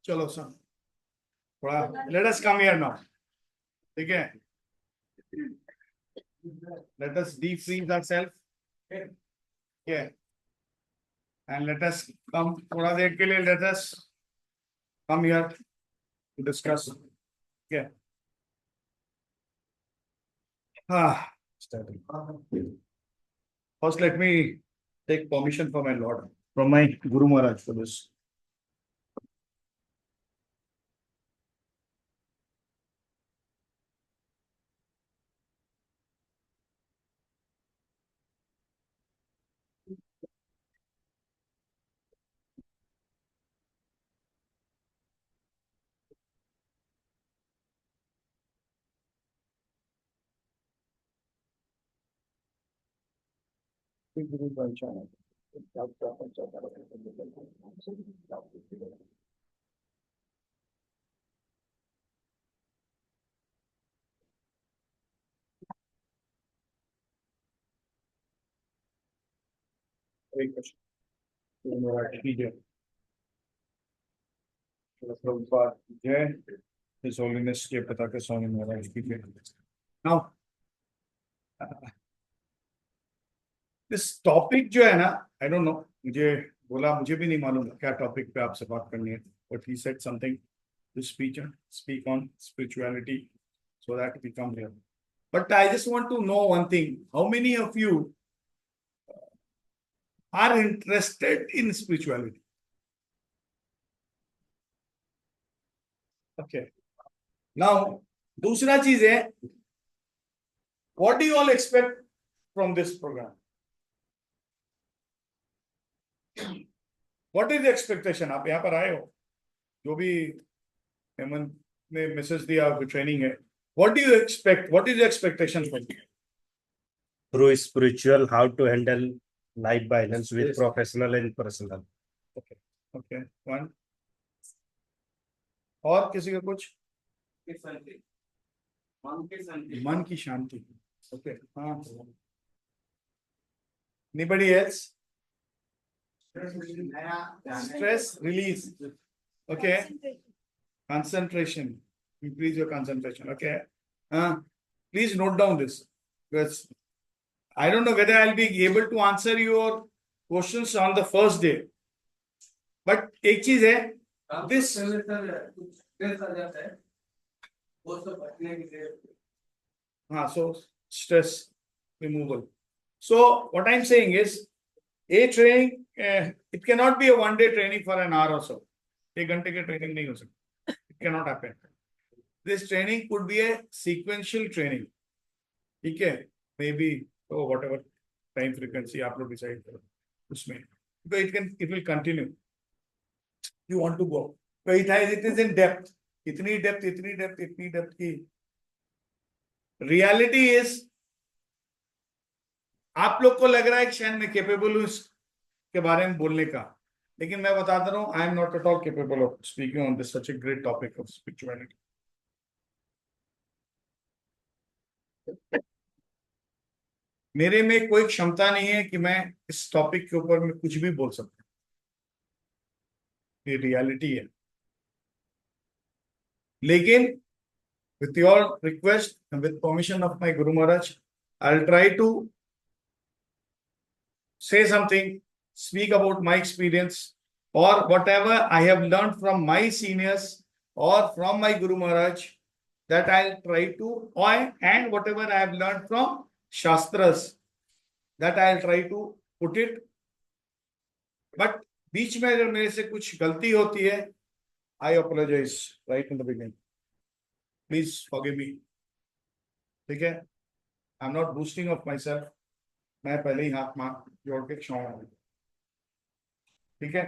चलो सर थोड़ा let us come here now ठीक है let us defreeze ourselves okay and let us come थोड़ा देर के लिए let us come here to discuss okay first let me take permission from my lord from my Guru Maharaj for this Guru Maharaj एक question Guru Maharaj की जय प्रभुपाद जय His Holiness के पिता के स्वामी महाराज की जय now this topic जो है ना I don't know मुझे बोला मुझे भी नहीं मालूम क्या टॉपिक पे आपसे बात करनी है but he said something to speak on spirituality so that we come here but I just want to know one thing how many of you are interested in spirituality okay now दूसरा चीज है what do you all expect from this program what is the expectation आप यहाँ पर आए हो जो भी हेमंत ने मैसेज दिया ट्रेनिंग है what do you expect what is the expectation from you through spiritual how to handle life balance with professional and personal okay one और किसी का कुछ मन की शांति okay हाँ anybody else stress release okay concentration increase your concentration okay please note down this because I don't know whether I'll be able to answer your questions on the first day but एक चीज है this so stress removal so what I'm saying is a training it cannot be a one day training for an hour or so एक घंटे के training नहीं हो सकती it cannot happen this training could be a sequential training ठीक है maybe whatever time frequency आप लोग decide करो उसमें because it will continue you want to go so it is in depth इतनी depth की reality is आप लोग को लग रहा है कि शायद मैं केपेबल हूं इसके बारे में बोलने का लेकिन मैं बताता रहा हूं आई am not at all capable of speaking on this such a great topic of spirituality मेरे में कोई क्षमता नहीं है कि मैं इस टॉपिक के ऊपर में कुछ भी बोल सकता ये रियलिटी है लेकिन with your request and with permission of my Guru Maharaj I'll try to say something speak about my experience or whatever I have learned from my seniors or from my Guru Maharaj that I'll try to and whatever I have learned from Shastras that I'll try to put it but बीच में अगर मेरे से कुछ गलती होती है I apologize right in the beginning please forgive me ठीक है I'm not boosting of myself मैं पहले ही हाथ मार जोड़ के क्षमा ठीक है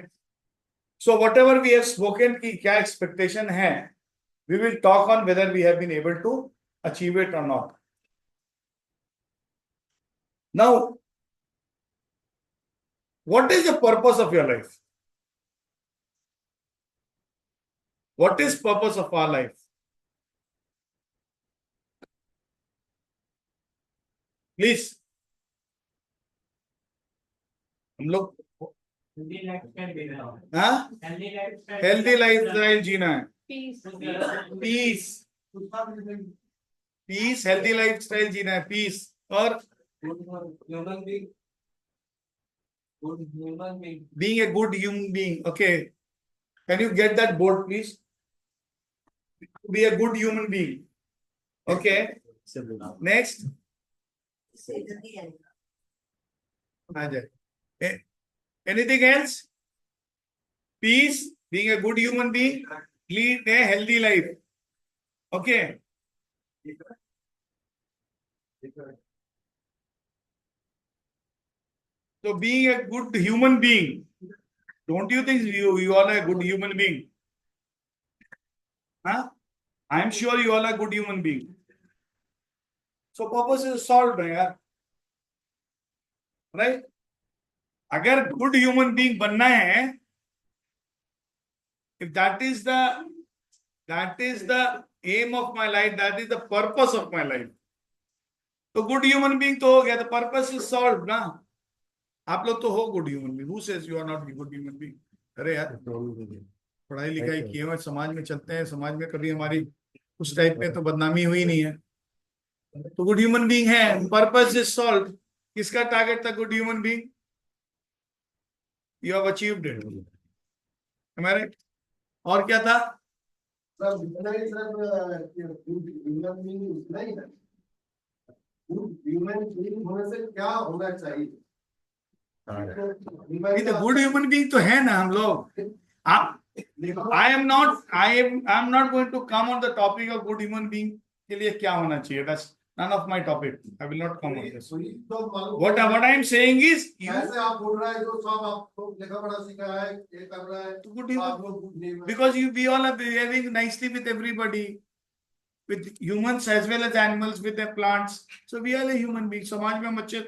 so whatever we have spoken की क्या expectation है we will talk on whether we have been able to achieve it or not now what is the purpose of your life what is purpose of our life please हम लोग हाँ healthy healthy lifestyle जीना है. Peace peace peace healthy lifestyle जीना है. Peace और being a good human being. Okay, can you get that board, please? Be a good human being. Okay. Next. Anything else? Peace, being a good human being, lead a healthy life. Okay. So being a good human being, don't you think you all are a good human being? Huh? I'm sure you all are good human being. So purpose is solved, yaar. Right? अगर good human being बनना है, if that is the aim of my life, that is the purpose of my life. तो good human being तो हो गया, the purpose is solved ना. आप लोग तो हो good human being. Who says you are not a good human being? अरे यार पढ़ाई लिखाई किए हुए समाज में चलते हैं, समाज में कभी हमारी उस टाइप में तो बदनामी हुई नहीं है, तो गुड ह्यूमन बीइंग है. Purpose is solve. किसका टारगेट था good human being? You have achieved it. Am I right? और क्या था? होने से क्या होना चाहिए? गुड ह्यूमन बीइंग तो है ना हम लोग. I am not going to come on the topic of good human being के लिए क्या होना चाहिए. That's none of my topic. I will not come on this. What I am saying is, ऐसे आप बोल रहे हैं जो सब आपको लिखा पढ़ा सीखा है, ये कर रहा है, good आप लोग good नहीं है. because we all are behaving nicely with everybody, with humans as well as animals, with the plants. So we are a human being. समाज में हम अच्छे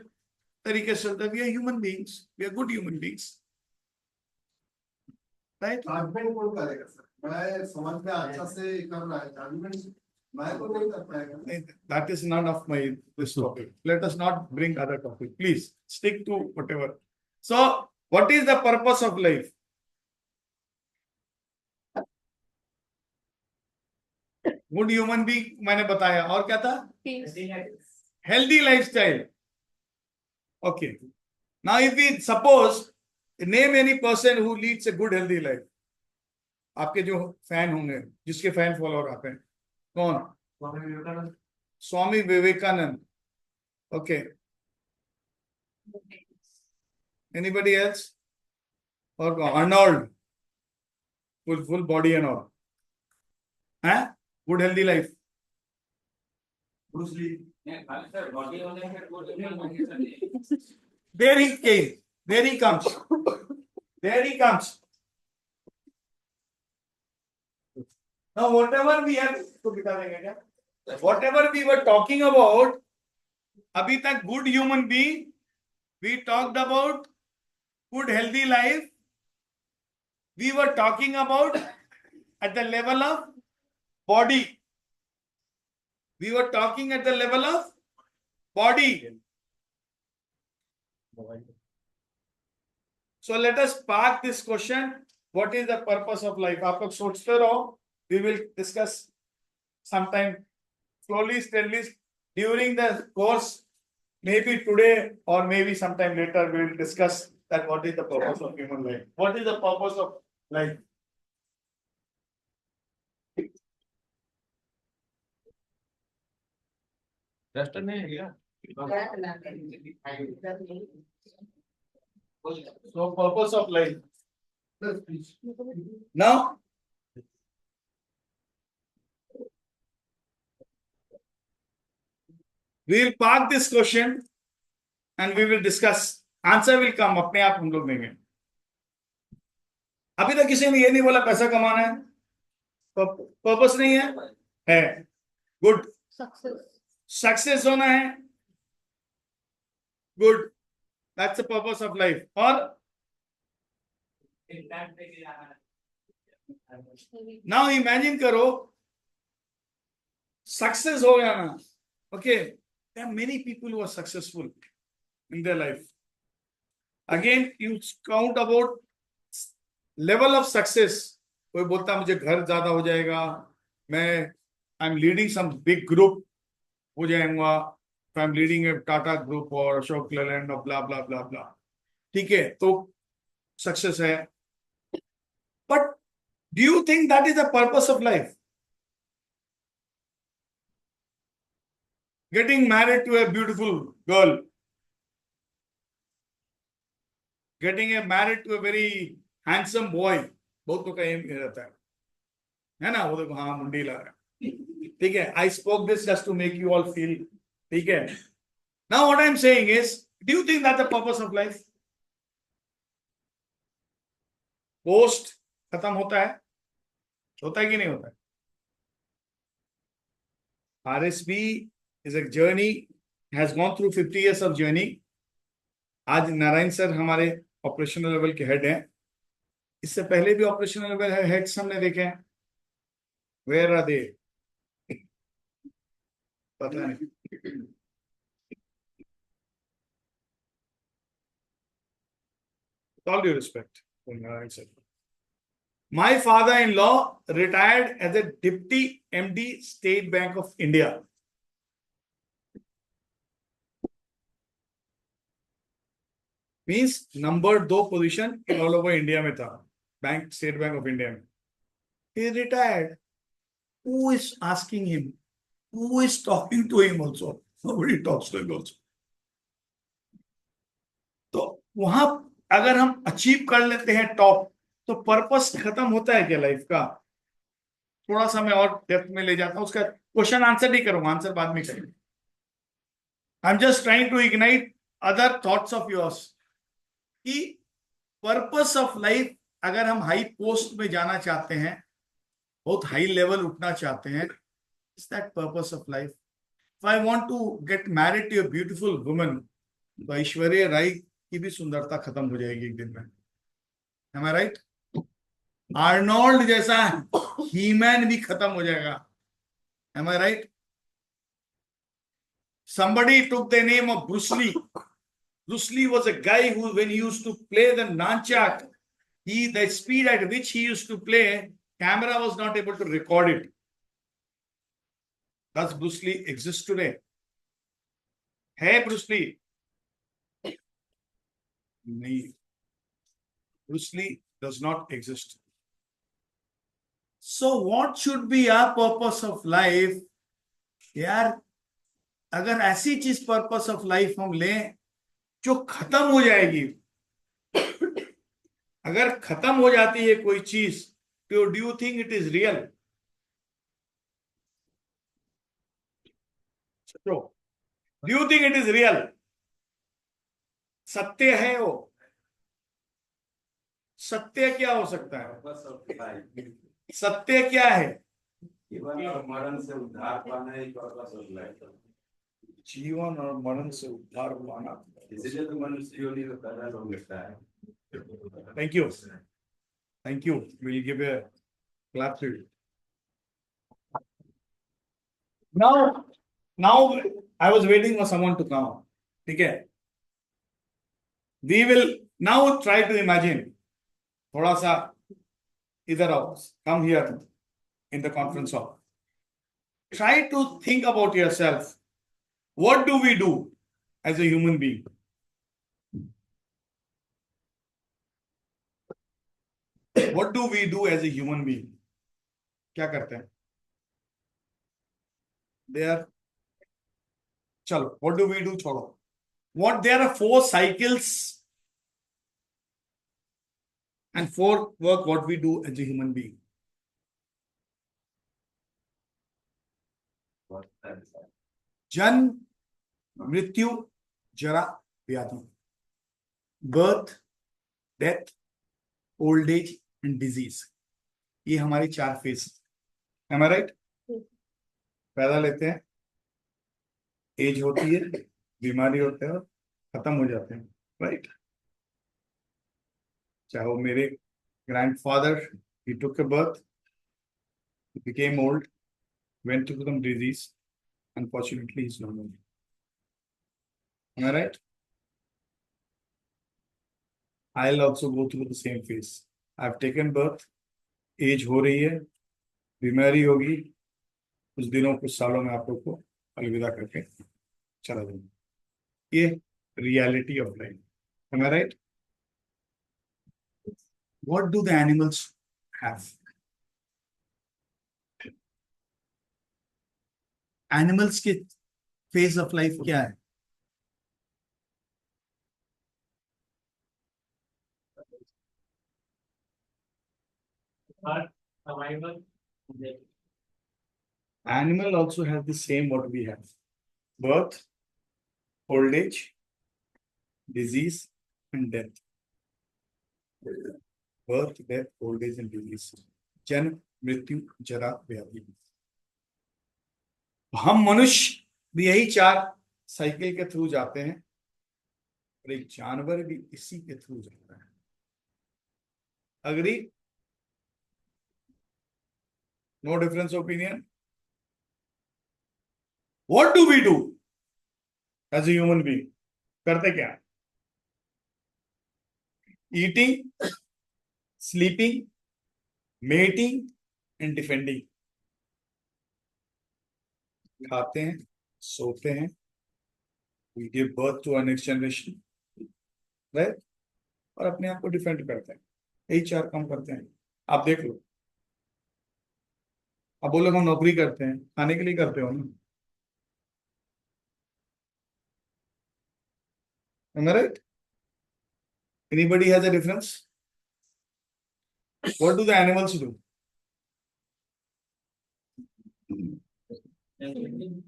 तरीके से चलते हैं. We are human beings. We are good human beings. Right? Judgment कौन करेगा सर? मैं समझ में अच्छा से कर रहा है. Judgment मैं तो नहीं कर पाएगा. That is none of my this topic. Let us not bring other topic. Please stick to whatever. So, what is the purpose of life? Good human being मैंने बताया. और क्या था? Healthy lifestyle. Okay. Now, if we suppose name any person who leads a good healthy life. आपके जो fan होंगे, जिसके fan follower आते हैं, कौन? Swami Vivekananda. Okay. Anybody else? Or Arnold? Full body and all. Huh? Good healthy life. Bruce Lee. There he came. There he comes. There he comes. Now, whatever we have to whatever we were talking about, अभी तक good human being, we talked about good healthy life. We were talking about at the level of body. We were talking at the level of body. So let us park this question. What is the purpose of life? आप लोग सोचते रहो. We will discuss sometime slowly, steadily during the course. Maybe today or maybe sometime later we will discuss that what is the purpose of human life. What is the purpose of life? So purpose of life. Now, we will park this question and we will discuss. Answer will come. अपने आप हम लोग देंगे. अभी तक किसी ने ये नहीं बोला पैसा कमाना है. पर्पस नहीं है. गुड. सक्सेस होना है. Good. That's the purpose of life. और now imagine करो सक्सेस हो गया ना. Okay, there are many people who are successful in their life. Again, you count about level of success. कोई बोलता है मुझे घर ज्यादा हो जाएगा, मैं I am leading some big group हो जाएगा, I am leading a Tata group और अशोक लेलैंड और ब्ला ब्ला ब्ला ब्ला, ठीक है, तो सक्सेस है. But do you think that is the purpose of life? Getting married to a beautiful girl, getting married to a very handsome boy, बहुत का एम रहता है ना? वो देखो हाँ मुंडी ला रहा है, ठीक है. I spoke this just to make you all feel, ठीक है. Now what I am saying is, do you think that the purpose of life? Post खत्म होता है कि नहीं होता है? RSB is a journey, has gone through 50 years of journey. आज नारायण सर हमारे ऑपरेशनल लेवल के हेड हैं. इससे पहले भी ऑपरेशनल लेवल हेड्स हमने देखे हैं. Where are they? पता नहीं. With all due respect for Narayan sir, my father-in-law retired as a deputy MD State Bank of India. Means number 2 position all over India में था, bank, State Bank of India में. ही retired. Who is asking him? Who is talking to him also? Nobody talks to him also. तो वहां अगर हम achieve कर लेते हैं टॉप, तो पर्पस खत्म होता है क्या लाइफ का? थोड़ा सा मैं और डेप्थ में ले जाता हूं. उसका क्वेश्चन आंसर नहीं करूंगा, आंसर बाद में करेंगे. I am just trying to ignite other thoughts of yours कि पर्पस ऑफ लाइफ, अगर हम हाई पोस्ट में जाना चाहते हैं, बहुत हाई लेवल उठना चाहते हैं, is that purpose of life? If I want to get married to a beautiful woman, तो ऐश्वर्या राय की भी सुंदरता खत्म हो जाएगी एक दिन में. Am I right? आर्नोल्ड जैसा हीमैन भी खत्म हो जाएगा. Am I right? somebody took the name of Bruce Lee. Bruce Lee was a guy who, when he used to play the nunchuck, the speed at which he used to play, camera was not able to record it. Does Bruce Lee exist today? Hey, Bruce Lee? No. Bruce Lee does not exist. So what should be our purpose of life? यार, अगर ऐसी चीज purpose of life हम लें जो खत्म हो जाएगी, अगर खत्म हो जाती है कोई चीज, तो do you think it is real? Do you think it is real? सत्य है वो? सत्य क्या हो सकता है? सत्य क्या है? जीवन और मरण से उद्धार पाना एक पर्पस ऑफ लाइफ. जीवन और मरण से उद्धार पाना. इसलिए तो मनुष्य योनि में पैदा हो मिलता है. Thank you. Thank you. We'll give a clap to you. Now, I was waiting for someone to come. Okay. We will now try to imagine. थोड़ा सा इधर आओ. Come here in the conference hall. Try to think about yourself. What do we do as a human being? What do we do as a human being? क्या करते हैं? There. चलो, what do we do? छोड़ो. What there are 4 cycles and 4 work what we do as a human being. जन्म, मृत्यु, जरा, व्याधि. Birth, death, old age and disease. ये हमारी 4 फेज. M I right? पैदा लेते हैं, एज होती है, बीमारी होते हैं, खत्म हो जाते हैं. राइट? चाहे वो मेरे grandfather, he took a birth, he became old, went through some disease, unfortunately he's no more. Am I right? I'll also go through the same phase. I've taken birth, age हो रही है, बीमारी होगी, कुछ दिनों कुछ सालों में आप लोग को अलविदा करके चला जाऊंगा. ये reality of life. Am I right? What do the animals have? Animals के phase of life क्या है? Animal also have the same what we have: birth, old age, disease, and death. Birth, death, old age, and disease. जन्म, मृत्यु, जरा, व्याधि. हम मनुष्य भी यही चार साइकिल के थ्रू जाते हैं और एक जानवर भी इसी के थ्रू जाता है. Agree? No difference opinion? What do we do as a human being? करते क्या? Eating, sleeping, mating, and defending. खाते हैं, सोते हैं, we give birth to our next generation, right? और अपने आप को डिफेंड करते हैं. यही चार काम करते हैं. आप देख लो. अब बोलो हम नौकरी करते हैं, खाने के लिए करते हो ना? Am I right? Anybody has a difference? What do the animals do?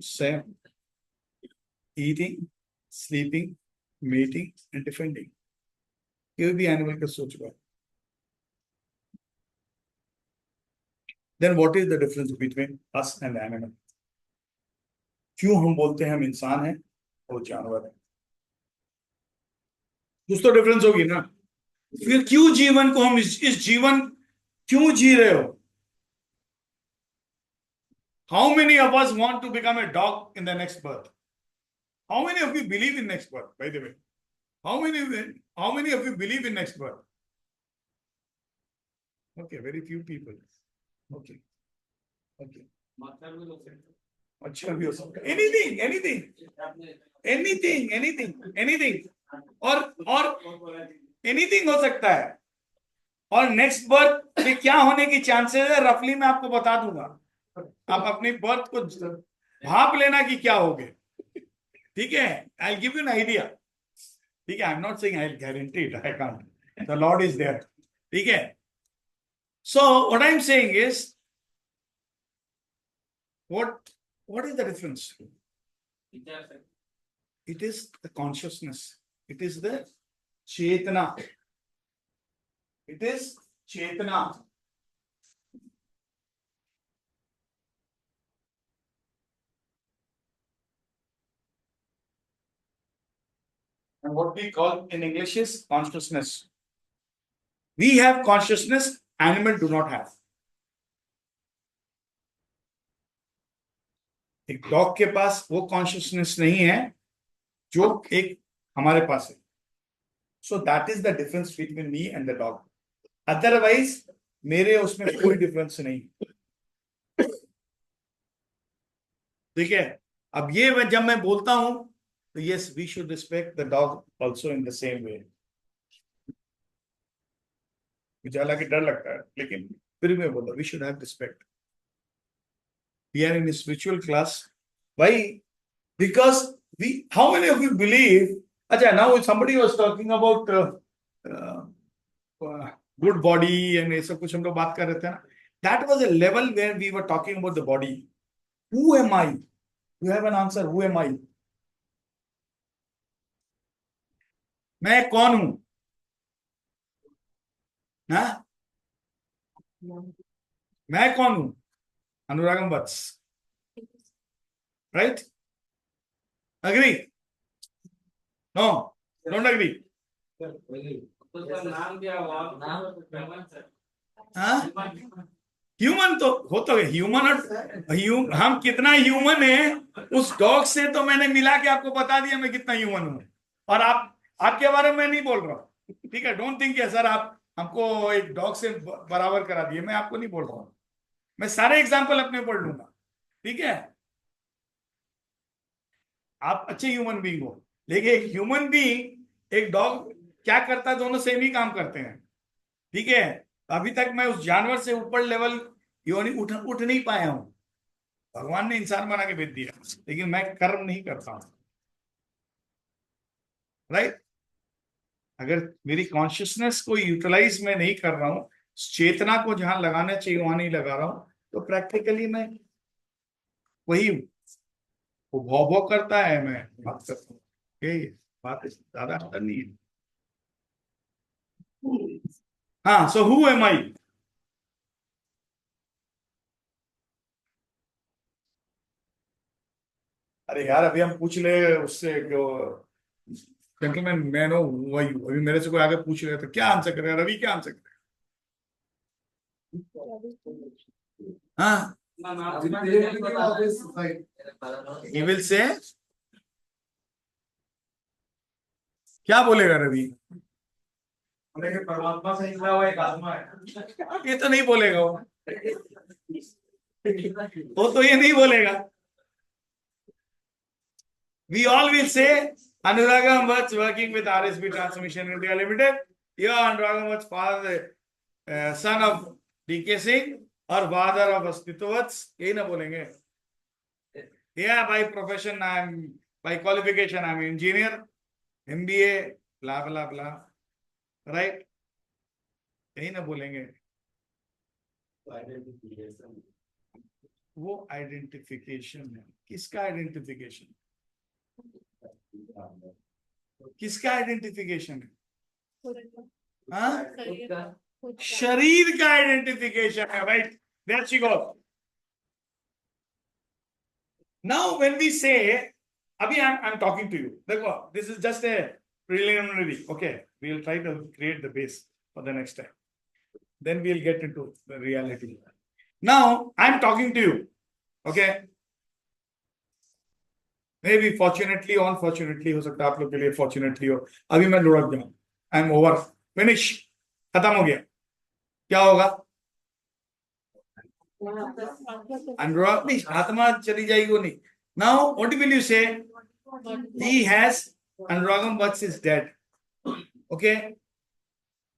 Same. Eating, sleeping, mating, and defending. ये भी एनिमल का सोच रहा है. Then what is the difference between us and animal? क्यों हम बोलते हैं हम इंसान हैं और जानवर हैं? कुछ तो डिफरेंस होगी ना. फिर क्यों जीवन को हम इस जीवन क्यों जी रहे हो? How many of us want to become a dog in the next birth? How many of you believe in next birth, by the way? How many of you believe in next birth? Okay, very few people. Okay. Okay. अच्छा भी हो सकता है. Anything. और anything हो सकता है. और नेक्स्ट बर्थ में क्या होने की चांसेस है रफली मैं आपको बता दूंगा. आप अपनी बर्थ को भाप लेना कि क्या होगे. ठीक है? I'll give you an idea. ठीक है? I'm not saying I'll guarantee it. I can't. The Lord is there. ठीक है? So what I'm saying is, what is the difference? It is the consciousness. It is the chetana. It is chetana. And what we call in English is consciousness. We have consciousness, animals do not have. एक dog के पास वो consciousness नहीं है जो एक हमारे पास है. So that is the difference between me and the dog. Otherwise मेरे उसमें कोई डिफरेंस नहीं. ठीक है? अब ये जब मैं बोलता हूं तो yes we should respect the dog also in the same way. मुझे हालांकि डर लगता है लेकिन फिर मैं बोलता we should have respect. We are in a spiritual class. Why? Because how many of you believe? Acha, now somebody was talking about good body and ऐसा कुछ हम लोग बात कर रहे थे ना. That was a level where we were talking about the body. Who am I? You have an answer. Who am I? मैं कौन हूं? हाँ? मैं कौन हूं? Anuragam Vats. Right? Agree? No? Don't agree? Human तो हो तो ह्यूमन. और हम कितना ह्यूमन है उस डॉग से तो मैंने मिला के आपको बता दिया मैं कितना ह्यूमन हूं. और आपके बारे में नहीं बोल रहा हूं. ठीक है, डोंट थिंक सर आप हमको एक डॉग से बराबर करा दिए, मैं आपको नहीं बोल रहा हूं, मैं सारे एग्जाम्पल अपने पढ़ लूंगा, ठीक है। आप अच्छे ह्यूमन बीइंग हो, लेकिन एक ह्यूमन बीइंग एक डॉग क्या करता है, दोनों सेम ही काम करते हैं, ठीक है। अभी तक मैं उस जानवर से ऊपर लेवल योनि उठ नहीं पाया हूं। भगवान ने इंसान बना के भेज दिया, लेकिन मैं कर्म नहीं करता हूं, राइट। अगर मेरी कॉन्शियसनेस को यूटिलाइज मैं नहीं कर रहा हूं, चेतना को जहां लगाना चाहिए वहां नहीं लगा रहा हूं, तो प्रैक्टिकली मैं वही हूं। वो भौ भौ करता है, मैं बात करता हूँ, यही बात है, ज्यादा अंतर नहीं है। हाँ, सो हु एम आई? अरे यार, अभी हम पूछ ले उससे जो जेंटलमैन मैन हो, वही अभी मेरे से कोई आगे पूछ रहे तो क्या आंसर करेगा रवि, क्या आंसर करेगा? हाँ, Directly of this society. he will say, क्या बोलेगा रवि? परमात्मा से निकला हुआ एक आत्मा है। ये तो नहीं बोलेगा वो तो ये नहीं बोलेगा। We all will say, Anuragam was working with RSB Transmission India Limited. Here, Anuragam was father, son of DK Singh और father of Astitwats. यही ना बोलेंगे? Yeah, by profession by qualification I'm engineer, MBA, blah blah blah, right? यही ना बोलेंगे? वो identification है। किसका आइडेंटिफिकेशन? किसका आइडेंटिफिकेशन है? हाँ, शरीर का आइडेंटिफिकेशन है, right. There she goes. Now when we say, अभी I am talking to you, देखो this is just a preliminary, okay, we will try to create the base for the next time, then we will get into the reality. Now I am talking to you, okay, maybe fortunately or unfortunately, हो सकता है आप लोग के लिए fortunately हो, अभी मैं लुढ़क गया, आई एम ओवर, फिनिश, खत्म हो गया, क्या होगा? अनुराग नहीं, आत्मा चली जाएगी, वो नहीं। नाउ व्हाट विल यू से? He has, Anuragam Vats is dead, okay,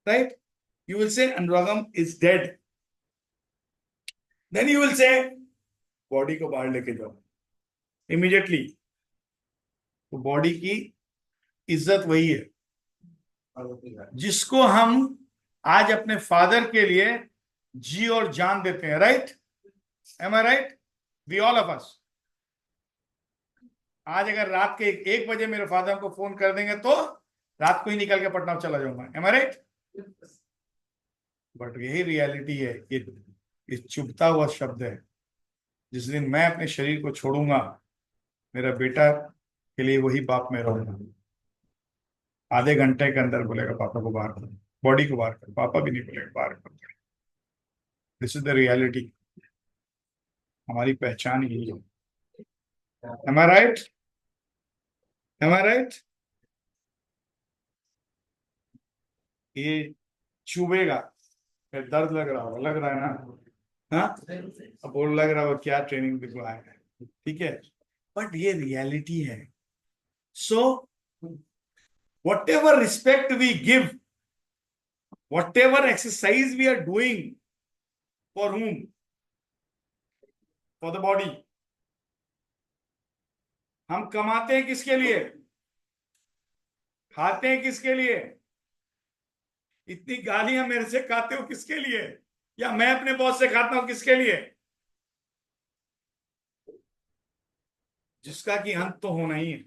right? You will say Anuragam is dead, then you will say body को बाहर लेके जाओ इमीडिएटली। तो बॉडी की इज्जत वही है जिसको हम आज अपने फादर के लिए जी और जान देते हैं, right? Am I right? We all of us. आज अगर रात के 1 बजे मेरे फादर को फोन कर देंगे तो रात को ही निकल के पटना चला जाऊंगा, एम आई राइट? बट यही रियलिटी है, ये चुभता हुआ शब्द है। जिस दिन मैं अपने शरीर को छोड़ूंगा, मेरा बेटा के लिए वही बाप मैं रहूंगा। आधे घंटे के अंदर बोलेगा पापा को बाहर कर, बॉडी को बाहर कर, पापा भी नहीं बोलेगा बाहर कर। दिस इज द रियलिटी, हमारी पहचान यही है। M I right? Am I right? ये चुभेगा, फिर दर्द लग रहा होगा, लग रहा है ना? हाँ, अब वो लग रहा होगा क्या ट्रेनिंग दिखवा है, ठीक है, बट ये रियलिटी है। सो whatever respect we give, whatever exercise we are doing, for whom? For the body. हम कमाते हैं किसके लिए? खाते हैं किसके लिए? इतनी गालियां मेरे से खाते हो किसके लिए? या मैं अपने बॉस से खाता हूं किसके लिए? जिसका कि अंत तो होना ही है।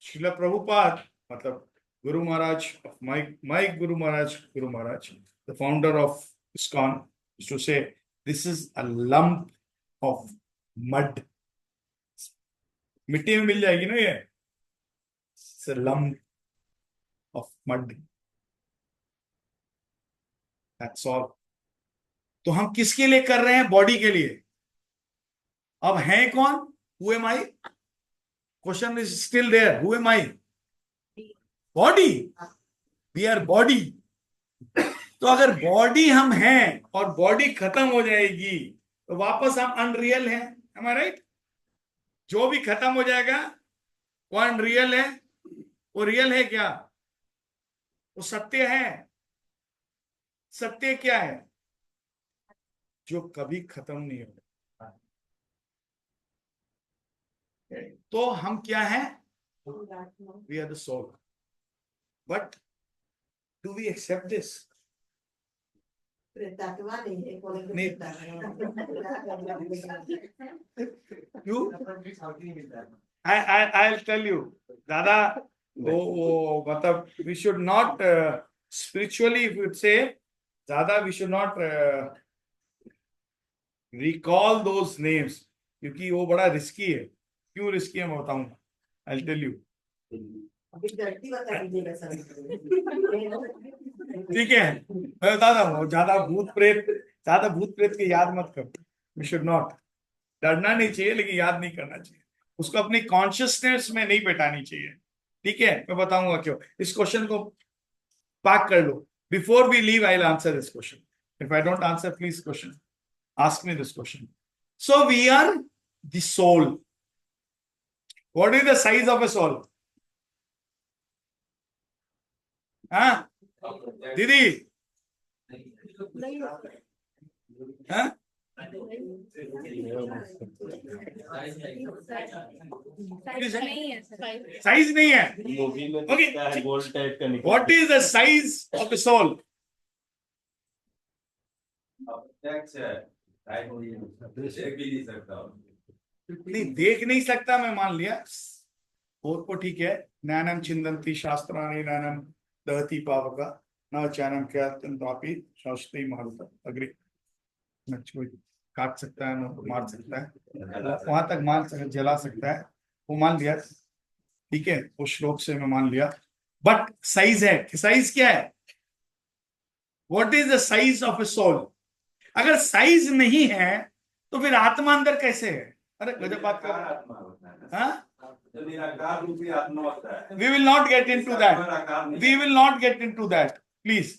श्रील प्रभुपाद, मतलब Guru Maharaj of my Guru Maharaj, the founder of ISKCON, used to say, this is a lump of mud. मिट्टी में मिल जाएगी ना ये, it's a lump of mud. That's all. तो हम किसके लिए कर रहे हैं? बॉडी के लिए। अब हैं कौन? Who am I? Question is still there. Who am I? Body, we are body. तो अगर बॉडी हम हैं और बॉडी खत्म हो जाएगी तो वापस हम अनरियल हैं, am I right? जो भी खत्म हो जाएगा वो अनरियल है, वो रियल है क्या? वो सत्य है। सत्य क्या है? जो कभी खत्म नहीं होगा। तो हम क्या है? We are the soul. But do we accept this? नहीं। क्यों? I'll tell you, दादा, वो मतलब we should not spiritually, if you say, दादा, we should not recall those names, क्योंकि वो बड़ा रिस्की है। क्यों रिस्की है मैं बताऊंगा। I'll tell you. ठीक है, मैं बता रहा हूँ, ज्यादा भूत प्रेत की याद मत करो। वी शुड नॉट, डरना नहीं चाहिए लेकिन याद नहीं करना चाहिए, उसको अपनी कॉन्शियसनेस में नहीं बैठानी चाहिए। ठीक है, मैं बताऊंगा क्यों। इस क्वेश्चन को पाक कर लो। Before we leave I will answer this question. If I don't answer, please question ask me this question. So we are the soul. What is the size of a soul? हाँ दीदी, हाँ size नहीं है। Movie में Okay. दिखता है गोल type का निकल। What is the size of a soul? प्रत्यक्ष है, देख भी नहीं सकता। नहीं देख नहीं सकता, मैं मान लिया, और को ठीक है। ज्ञानम छिंदन्ति शास्त्राणि ज्ञानम दहति पावका न ज्ञानम ख्याति शास्त्री मारुत। अग्री। कोई काट सकता है, न मार सकता है, वहां तक मान जला सकता है, वो मान लिया। ठीक है, वो श्लोक से मैं मान लिया। बट साइज है, साइज क्या है? What is the size of a soul? अगर साइज नहीं है तो फिर आत्मा अंदर कैसे है? अरे गजब बात कर रहा है। हाँ? जो निराकार रूपी आत्मा होता है, We will not get into that. We will not get into that. Please.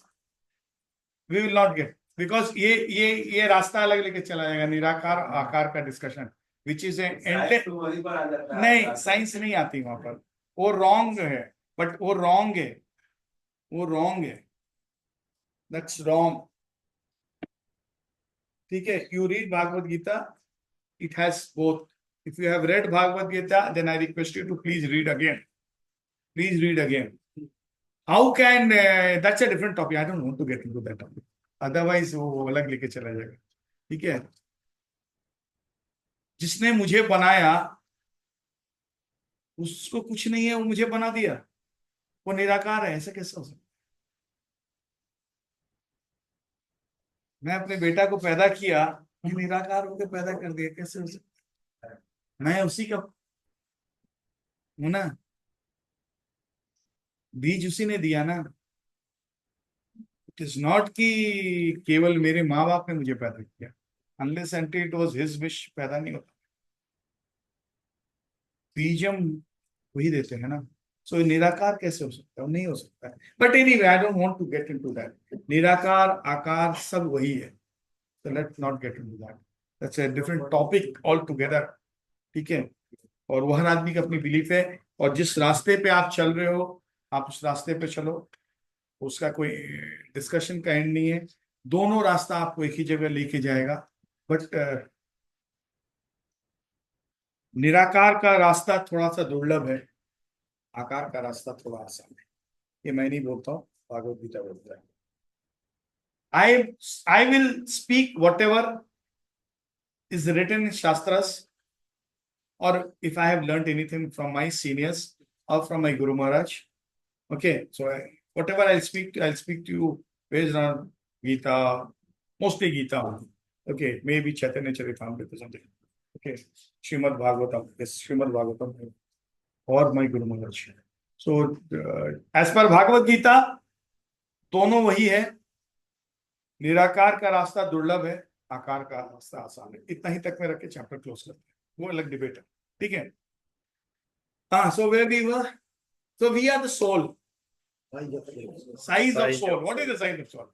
We will not get, because ये रास्ता अलग लेके चला जाएगा, निराकार आकार का डिस्कशन, विच इज साइंस तो वहीं पर आ जाता है। नहीं, साइंस नहीं आती वहां पर, वो रॉन्ग है। बट वो रॉन्ग है, वो रॉन्ग है, दैट्स रॉन्ग। ठीक है, you read Bhagavad Gita, it has both. If you have read Bhagavad Gita, then I request you to please read again. Please read again. How can that's a different topic. I don't want to get into that topic. Otherwise, वो अलग लेके चला जाएगा। ठीक है, जिसने मुझे बनाया उसको कुछ नहीं है, वो मुझे बना दिया, वो निराकार है, ऐसा कैसे हो सकता? मैं अपने बेटा को पैदा किया, वो निराकार होकर पैदा कर दिया, कैसे हो सकता? मैं उसी का हूं ना, बीज उसी ने दिया ना। इट इज नॉट कि केवल मेरे माँ बाप ने मुझे पैदा किया, unless until it was his wish, पैदा नहीं होता। बीज हम वही देते हैं ना। सो निराकार कैसे हो सकता है? नहीं हो सकता है। But anyway, I don't want to get into that. निराकार आकार सब वही है, so let's not get into that. That's a different topic altogether. ठीक है, और वो हर आदमी की अपनी बिलीफ है, और जिस रास्ते पे आप चल रहे हो आप उस रास्ते पे चलो, उसका कोई डिस्कशन का एंड नहीं है। दोनों रास्ता आपको एक ही जगह लेके जाएगा। बट निराकार का रास्ता थोड़ा सा दुर्लभ है, आकार का रास्ता थोड़ा आसान है। ये मैं नहीं बोलता हूँ, भागवत गीता बोलता है। I will speak whatever is written in Shastras, or if I have learned anything from my seniors or from my Guru Maharaj. Okay, so whatever I'll speak to you based on Gita, mostly Gita. Okay, maybe Chaitanya Charitamrita or something. Okay, Srimad Bhagavatam, yes, Srimad Bhagavatam, or my Guru Maharaj. So as per Bhagavad Gita, दोनों वही है। निराकार का रास्ता दुर्लभ है, आकार का रास्ता आसान है। इतना ही तक में रख के चैप्टर क्लोज करते हैं, वो अलग डिबेट है। ठीक है, हाँ। So way we were, so we are the soul. Size of Size soul. of What is soul. the size of soul?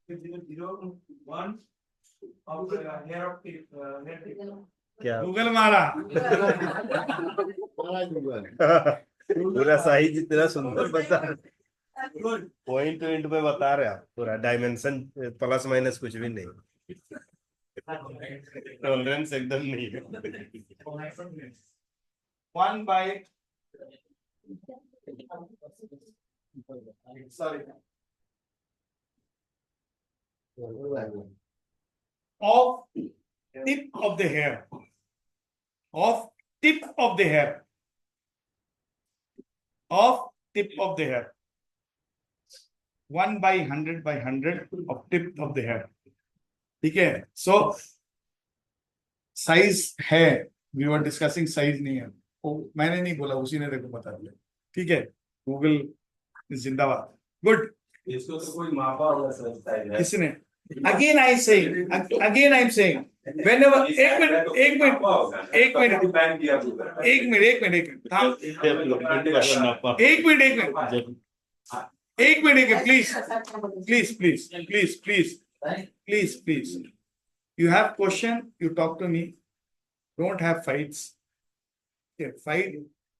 0.001 of hair of tip, hair tip. क्या Google मारा. पूरा साइज इतना सुंदर बता Good. पॉइंट टू पॉइंट पे बता रहे आप पूरा डायमेंशन प्लस माइनस कुछ भी नहीं टॉलरेंस एकदम नहीं है 1 by, sorry, of tip of the hair. Of tip of the hair. Of tip of the hair. 1 by 100 by 100 of tip of the hair. ठीक है. So size है. We were discussing size नहीं है. वो मैंने नहीं बोला, उसी ने देखो बता दिया. ठीक है. Google जिंदाबाद. Good. इसको तो कोई मापा होगा सर स्टाइल है। किसने? Again I say. Again I'm saying. Whenever एक मिनट एक मिनट एक मिनट बैन किया होगा। एक मिनट एक मिनट एक मिनट हाँ एक मिनट एक मिनट एक minute please please please please please please please you have question you talk to me don't have fights fight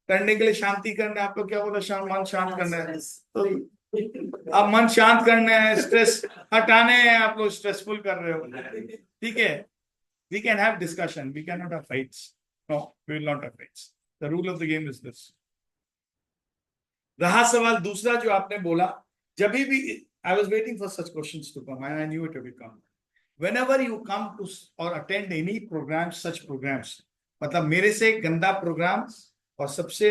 करने के लिए शांति करना है। आप लोग क्या बोला मन शांत करना है तो आप मन शांत करना है स्ट्रेस हटाने हैं आप लोग स्ट्रेसफुल कर रहे हो ठीक है we can have discussion we cannot have fights no we will not have fights the rule of the game is this रहा सवाल दूसरा जो आपने बोला जब भी I was waiting for such questions to come and I knew it would come whenever you come to or attend any programs such programs मतलब मेरे से गंदा प्रोग्राम और सबसे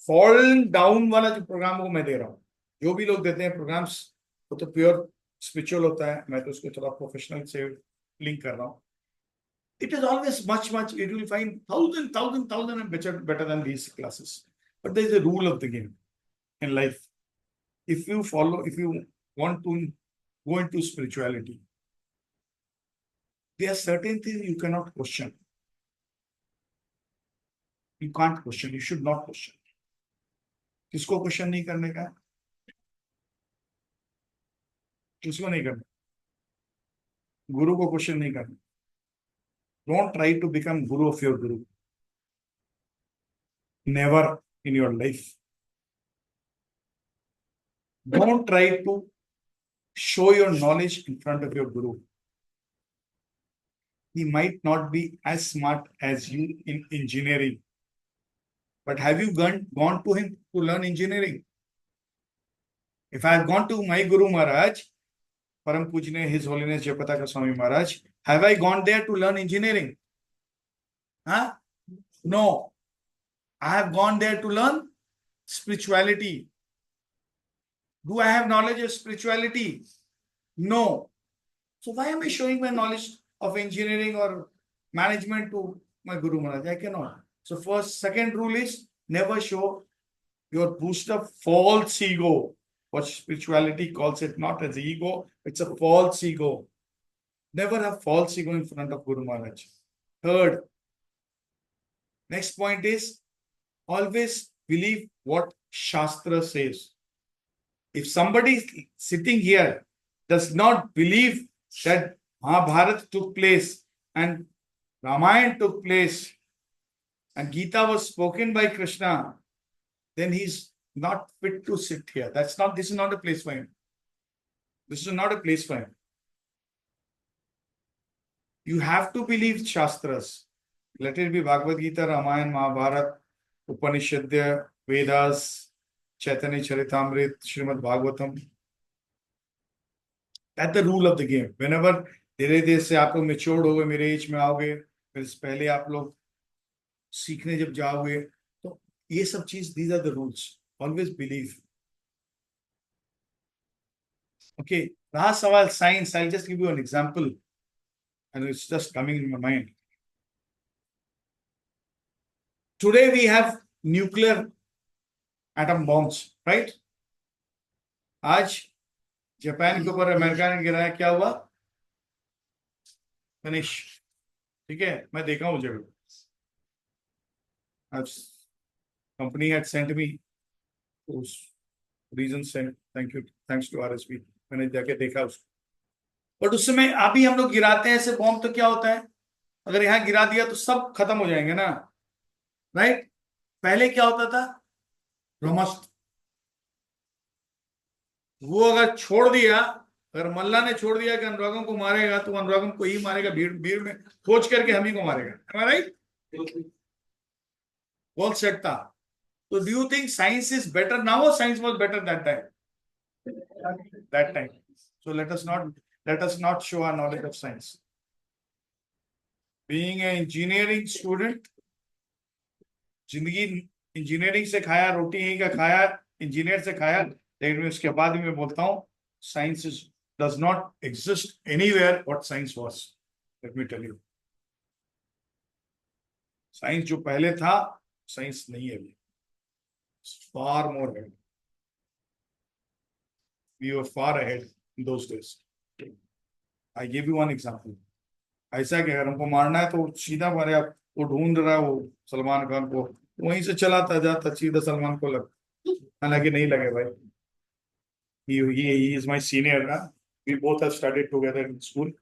फॉल डाउन वाला जो प्रोग्राम वो मैं दे रहा हूँ जो भी लोग देते हैं प्रोग्राम्स वो तो प्योर स्पिरिचुअल होता है मैं तो उसको थोड़ा प्रोफेशनल से लिंक कर रहा हूँ it is always much it will find thousand and better than these classes but there is a rule of the game in life if you want to go into spirituality there are certain things you cannot question you can't question you should not question किसको question नहीं करने का किसको नहीं करना गुरु को question नहीं करना don't try to become guru of your guru never in your life don't try to show your knowledge in front of your guru he might not be as smart as you in engineering but have you gone to him to learn engineering if I have gone to my guru maharaj param pujne his holiness Jayapataka Swami Maharaj have I gone there to learn engineering no I have gone there to learn spirituality do I have knowledge of spirituality no so why am I showing my knowledge of engineering or management to my guru maharaj I cannot so first second rule is never show your boost of false ego what spirituality calls it not as ego it's a false ego never have false ego in front of guru maharaj third next point is always believe what shastra says if somebody sitting here does not believe that Mahabharata took place and Ramayana took place and Gita was spoken by Krishna, then he's not fit to sit here. This is not a place for him. This is not a place for him. You have to believe Shastras. Let it be Bhagavad Gita, Ramayana, Mahabharata, Upanishadya, Vedas, Chaitanya Charitamrita, Srimad Bhagavatam. That's the rule of the game. Whenever धीरे धीरे से आप लोग matured हो गए मेरे as में आओगे फिर पहले आप लोग सीखने जब जाओगे तो ये सब चीज these are the rules always believe okay रहा सवाल science I'll just give you an example and it's just coming in my mind today we have nuclear atom bombs right आज जापान के ऊपर अमेरिका ने गिराया क्या हुआ फिनिश ठीक है मैं देखा हूं जगह company had sent me reason से thank you, thanks to RSP, मैंने जाके देखा उसको। बट उस समय अभी हम लोग गिराते हैं ऐसे बॉम्ब तो क्या होता है, अगर यहाँ गिरा दिया तो सब खत्म हो जाएंगे ना, राइट। पहले क्या होता था, ब्रह्मास्त्र, वो अगर छोड़ दिया, अगर मल्ला ने छोड़ दिया कि अनुरागम को मारेगा तो अनुरागम को ही मारेगा, भीड़ भीड़ में खोज करके हम ही को मारेगा, राइट। बोल सकता। तो do you think science is better now और science was better that time? That time. So let us not show our knowledge of science. Being an engineering student, जिंदगी इंजीनियरिंग से खाया, रोटी यहीं का खाया, इंजीनियर से खाया, लेकिन उसके बाद भी मैं बोलता हूँ science does not exist anywhere what science was. Let me tell you, science जो पहले था साइंस नहीं है अभी, far more head, we were far ahead in those days. I give you one example, ऐसा कि अगर हमको मारना है तो सीधा मारे, आप वो ढूंढ रहा है वो सलमान खान को, वहीं से चलाता जाता सीधा सलमान को लग, हालांकि नहीं लगे भाई। He is my senior ना, we both have studied together in school.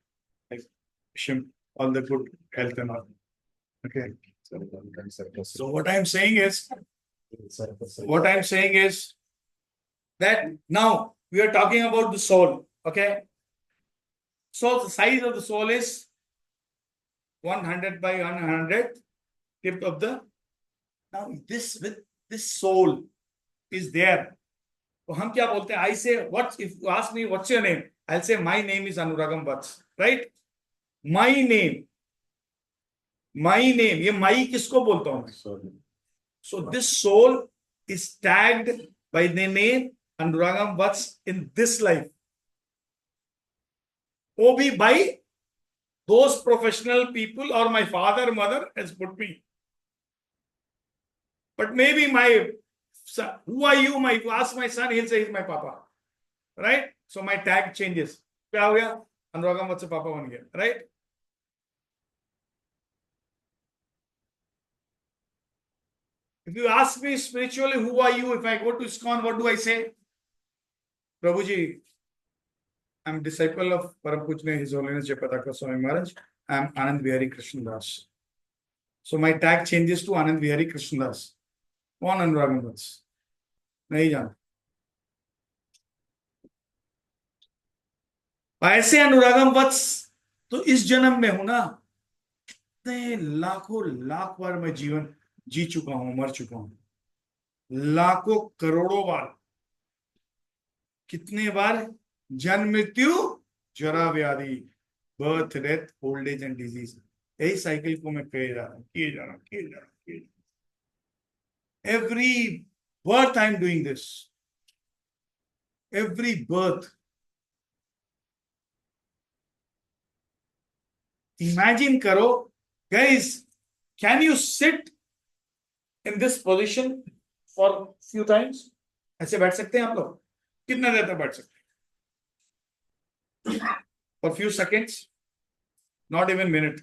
I wish him all the good health and all. Okay. So what I'm saying is that now we are talking about the soul. Okay. So the size of the soul is 100 by 100 tip of the. Now this with this soul is there. तो हम क्या बोलते हैं, I say what, if you ask me what's your name, I say my name is Anuragam Vats, right. My name, ये my किसको बोलता हूं मैं? So this soul is tagged by the name Anuragam Vats in this life, वो भी बाय दोस प्रोफेशनल पीपल और my father mother has put me, but may be my son, who are you? If you ask my son, he'll say he's my papa, right? So my tag changes. क्या हो गया? अनुरागम वत्स से पापा बन गया, right? If you ask me spiritually, who are you? If I go to ISKCON, what do I say? Prabhuji, I'm disciple of Param Pujya His Holiness Jayapataka Swami Maharaj. I'm Anand Vihari Krsn. So my tag changes to Anand Vihari Krsn. कौन अनुरागम वत्स? नहीं जानता। ऐसे अनुरागम वत्स तो इस जन्म में हूं ना, कितने लाखों लाख बार मैं जीवन जी चुका हूं, मर चुका हूं, लाखों करोड़ों बार, कितने बार, जन्म मृत्यु जरा व्याधि, birth death old age and disease, यही साइकिल को मैं किए जा रहा हूं। Every birth I'm doing this. Every birth. Imagine karo, guys, can you sit in this position for few times? ऐसे बैठ सकते हैं आप लोग? कितना देर तक बैठ सकते हैं? For few seconds? Not even minute.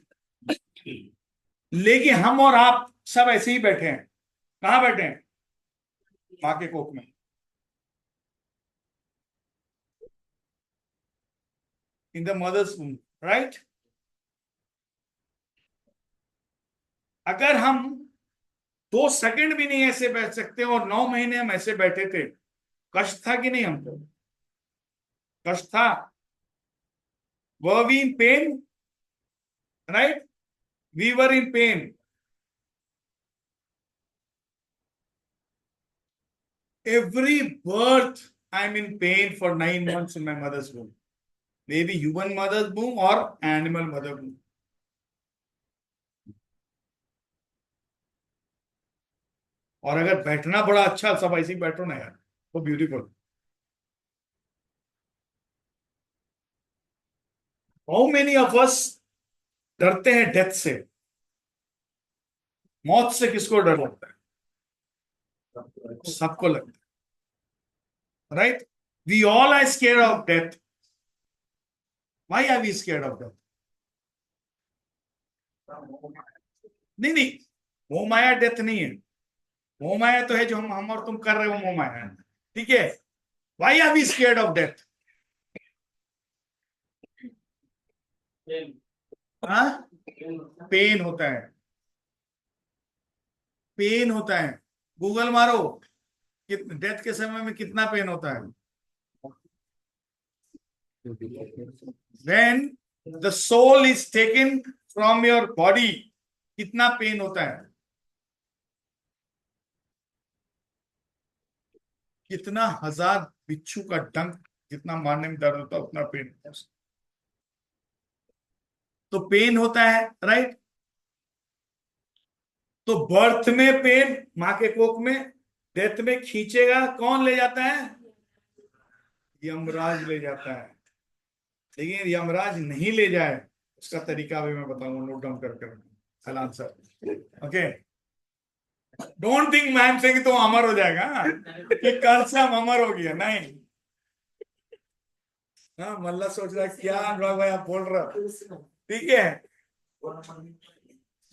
लेकिन हम और आप सब ऐसे ही बैठे हैं। कहां बैठे हैं? मां के कोख में, in the mother's womb, right. अगर हम 2 सेकंड भी नहीं ऐसे बैठ सकते और 9 महीने हम ऐसे बैठे थे, कष्ट था कि नहीं? हमको कष्ट था। Were we in pain? Right, we were in pain. Every birth, I'm in pain for 9 months in my mother's womb. Maybe human mother's womb or animal mother womb. और अगर बैठना बड़ा अच्छा, सब ऐसे ही बैठो ना यार, वो beautiful. How many of us डरते हैं डेथ से? मौत से किसको डर लगता है? सबको लगता है, right. We all are scared of death. Why are we scared of death? नहीं, मोह माया डेथ नहीं है। मोह माया तो है जो हम और तुम कर रहे हो, मोह माया है, ठीक है। Why are we scared of death? हाँ? पेन होता है, पेन होता है। गूगल मारो कि डेथ के समय में कितना पेन होता है। When the soul is taken from your body, कितना पेन होता है, कितना हजार बिच्छू का डंक जितना मारने में दर्द होता है उतना पेन होता है। तो पेन होता है, राइट। तो बर्थ में पेन, मां के कोख में, डेथ में खींचेगा कौन ले जाता है? यमराज ले जाता है। लेकिन यमराज नहीं ले जाए उसका तरीका भी मैं बताऊंगा, नोट डाउन करके आंसर। ओके, डोंट थिंक मैं से कि तो अमर हो जाएगा कि कल से हम अमर हो गया, नहीं। हाँ, मल्ला सोच रहा है क्या अनुराग भाई आप बोल रहे हो, ठीक है।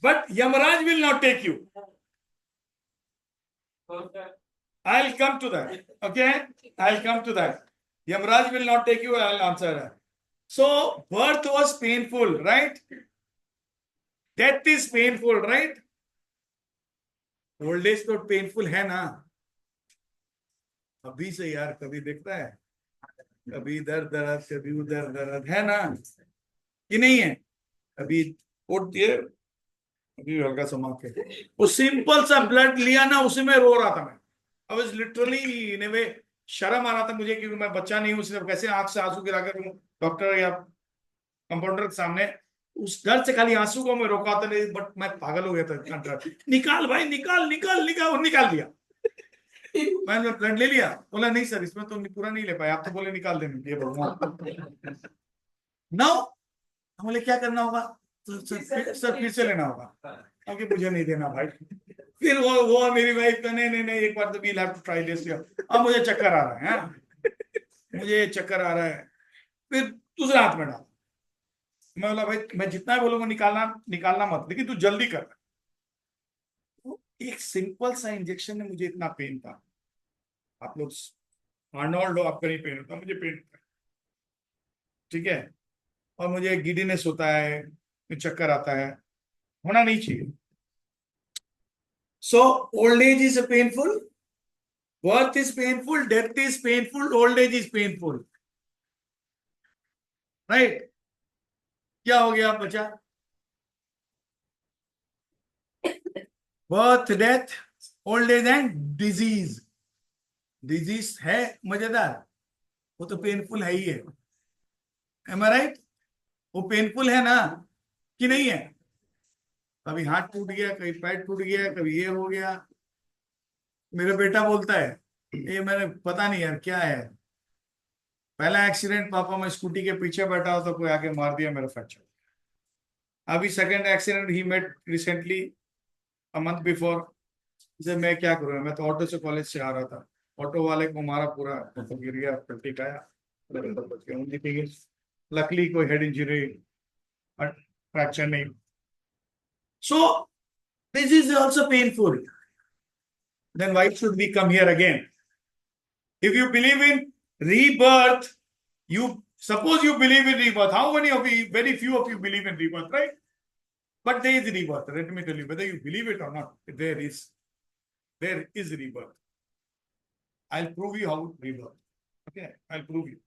But Yamraj will not take you. I'll come to that. Okay, I'll come to that. Yamraj will not take you. I'll answer that. So birth was painful, right? Death is painful, right? Old age तो painful है ना। अभी से यार कभी देखता है, कभी इधर दर्द कभी उधर दर्द, है ना कि नहीं है? अभी उठती है, अभी हल्का समा के वो सिंपल सा ब्लड लिया ना, उसी में रो रहा था मैं। आई वाज लिटरली इन ए वे, शर्म आ रहा था मुझे क्योंकि मैं बच्चा नहीं हूं, सिर्फ कैसे आंख से आंसू गिरा कर डॉक्टर या कंपाउंडर के सामने, उस डर से खाली आंसू को मैं रोका था नहीं, बट मैं पागल हो गया था इतना डर। निकाल भाई, निकाल निकाल निकाल, और निकाल दिया। मैंने ब्लड ले लिया, बोला नहीं सर इसमें तो पूरा नहीं ले पाए, आप तो बोले निकाल देंगे, ये भगवान। नाउ हम बोले क्या करना होगा? तो सर फिर से लेना होगा, क्योंकि मुझे नहीं देना भाई। फिर वो मेरी वाइफ का नहीं नहीं नहीं, एक बार तो we'll have to try this. अब मुझे चक्कर आ रहा है, मुझे चक्कर आ रहा है। फिर दूसरे हाथ में डाल। मैं बोला भाई मैं जितना बोलूंगा निकालना निकालना मत, लेकिन तू जल्दी कर। एक सिंपल सा इंजेक्शन ने मुझे इतना पेन था। आप लोग आर्नोल्ड हो, आपका नहीं पेन होता, मुझे पेन होता है, ठीक है। और मुझे गिडीनेस होता है, चक्कर आता है, होना नहीं चाहिए। So old age is painful, birth is painful, death is painful, old age is painful, right. क्या हो गया बच्चा? Birth, death, old age and disease. Disease है मजेदार, वो तो पेनफुल है ही है, एम आई राइट? वो पेनफुल है ना कि नहीं है? कभी हाथ टूट गया, कभी पैर टूट गया, कभी ये हो गया। मेरा बेटा बोलता है ये मैंने पता नहीं यार क्या है, पहला एक्सीडेंट पापा मैं स्कूटी के पीछे बैठा हो तो कोई आके मार दिया, मेरा फ्रैक्चर। अभी सेकंड एक्सीडेंट ही met recently, a month before. इसे मैं क्या करूँ, मैं तो ऑटो से कॉलेज से आ रहा था, ऑटो वाले को मारा, पूरा तो गिर गया, पलटी खाया। लकली कोई हेड इंजरी, फ्रैक्चर नहीं। So this is also painful. Then why should we come here again? If you believe in rebirth, you suppose you believe in rebirth. How many of you, very few of you believe in rebirth, right? But there is rebirth. Let me tell you, whether you believe it or not, there is rebirth. I'll prove you how rebirth. Okay, I'll prove you.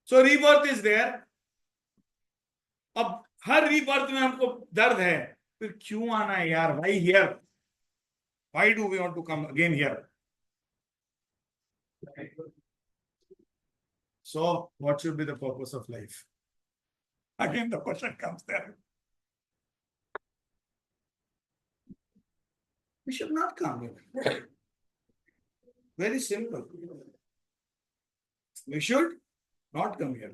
So rebirth is there. अब हर rebirth में हमको दर्द है, फिर क्यों आना है यार? Why here? Why do we want to come again here? So, what should be the purpose of life? Again, the question comes there. We should not come here. Very simple. We should not come here.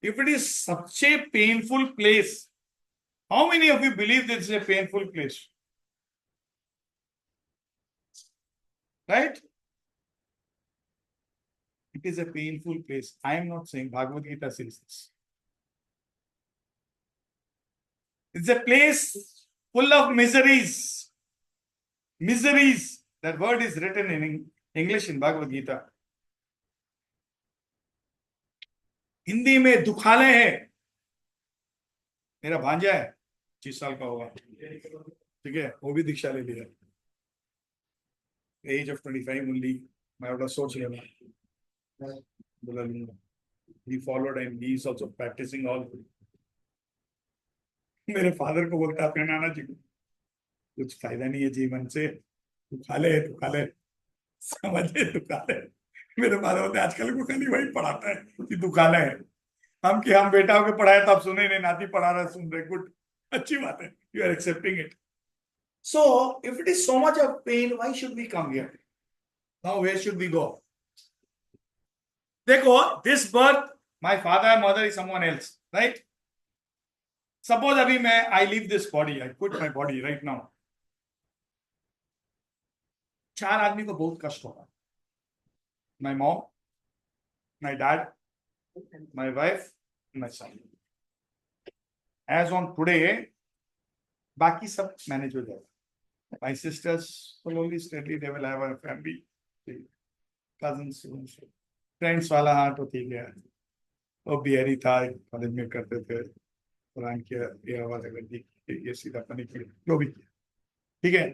If it is such a painful place, how many of you believe this is a painful place? Right? It is a painful place. I am not saying Bhagavad Gita says this. It's a place full of miseries. Miseries. That word is written in English in Bhagavad Gita. Hindi में दुखालय है। मेरा भांजा है, 25 साल का होगा, ठीक है, वो भी दीक्षा ले लिया, एज ऑफ 25 ओनली। मैं बड़ा सोच लेना, बोला लूंगा। he followed and he is also practicing all। मेरे फादर को बोलता अपने नाना जी को, कुछ फायदा नहीं है जीवन से, तू खा ले, समझे, तू खा ले। मेरे फादर बोलते आजकल को खाली वही पढ़ाता है कि तू खा ले है। हम बेटा के पढ़ाए तो आप सुने नहीं, नाती पढ़ा रहा सुन रहे, गुड, अच्छी बात है, you are accepting it. So if it is so much of pain, why should we come here? Now where should we go? देखो, this birth, my father mother is someone else, right? Suppose अभी मैं I leave this body, I quit my body right now, 4 आदमी को बहुत कष्ट होगा। My mom, my dad, my wife, my son. As on today बाकी सब manage हो जाएगा। My sister's slowly steadily they will have a family, cousins, friends वाला हाँ तो ठीक है, वो बिहारी था, कॉलेज में करते थे, कुरान किया, ये सीधा पनी किया, जो भी किया, ठीक है।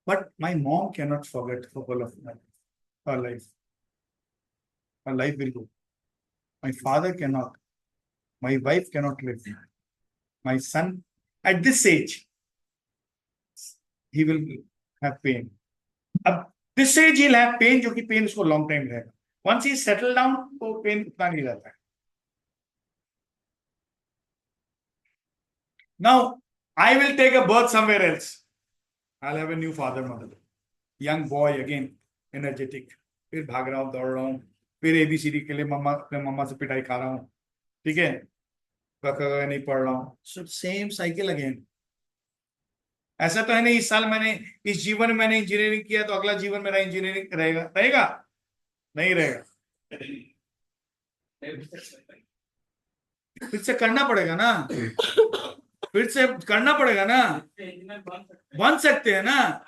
But my mom can not forget the whole of her life। Her life will go। My father cannot, my wife cannot live, my son at this age he will have pain। अब this age he'll have pain, जो कि pen उसको long time रहेगा। once he settle down तो pen उतना नहीं रहता है। now I will take a birth somewhere else, I'll have a new father mother, young boy again, energetic, फिर भाग रहा हूँ, दौड़ रहा हूँ, फिर एबीसीडी के लिए मम्मा से पिटाई खा रहा हूँ, ठीक है, नहीं पढ़ रहा हूँ, सो सेम साइकिल अगेन। ऐसा तो है नहीं इस साल मैंने, इस जीवन में मैंने इंजीनियरिंग किया तो अगला जीवन मेरा इंजीनियरिंग रहेगा, रहेगा नहीं रहेगा, फिर से करना पड़ेगा ना, फिर से करना पड़ेगा ना, बन सकते हैं ना,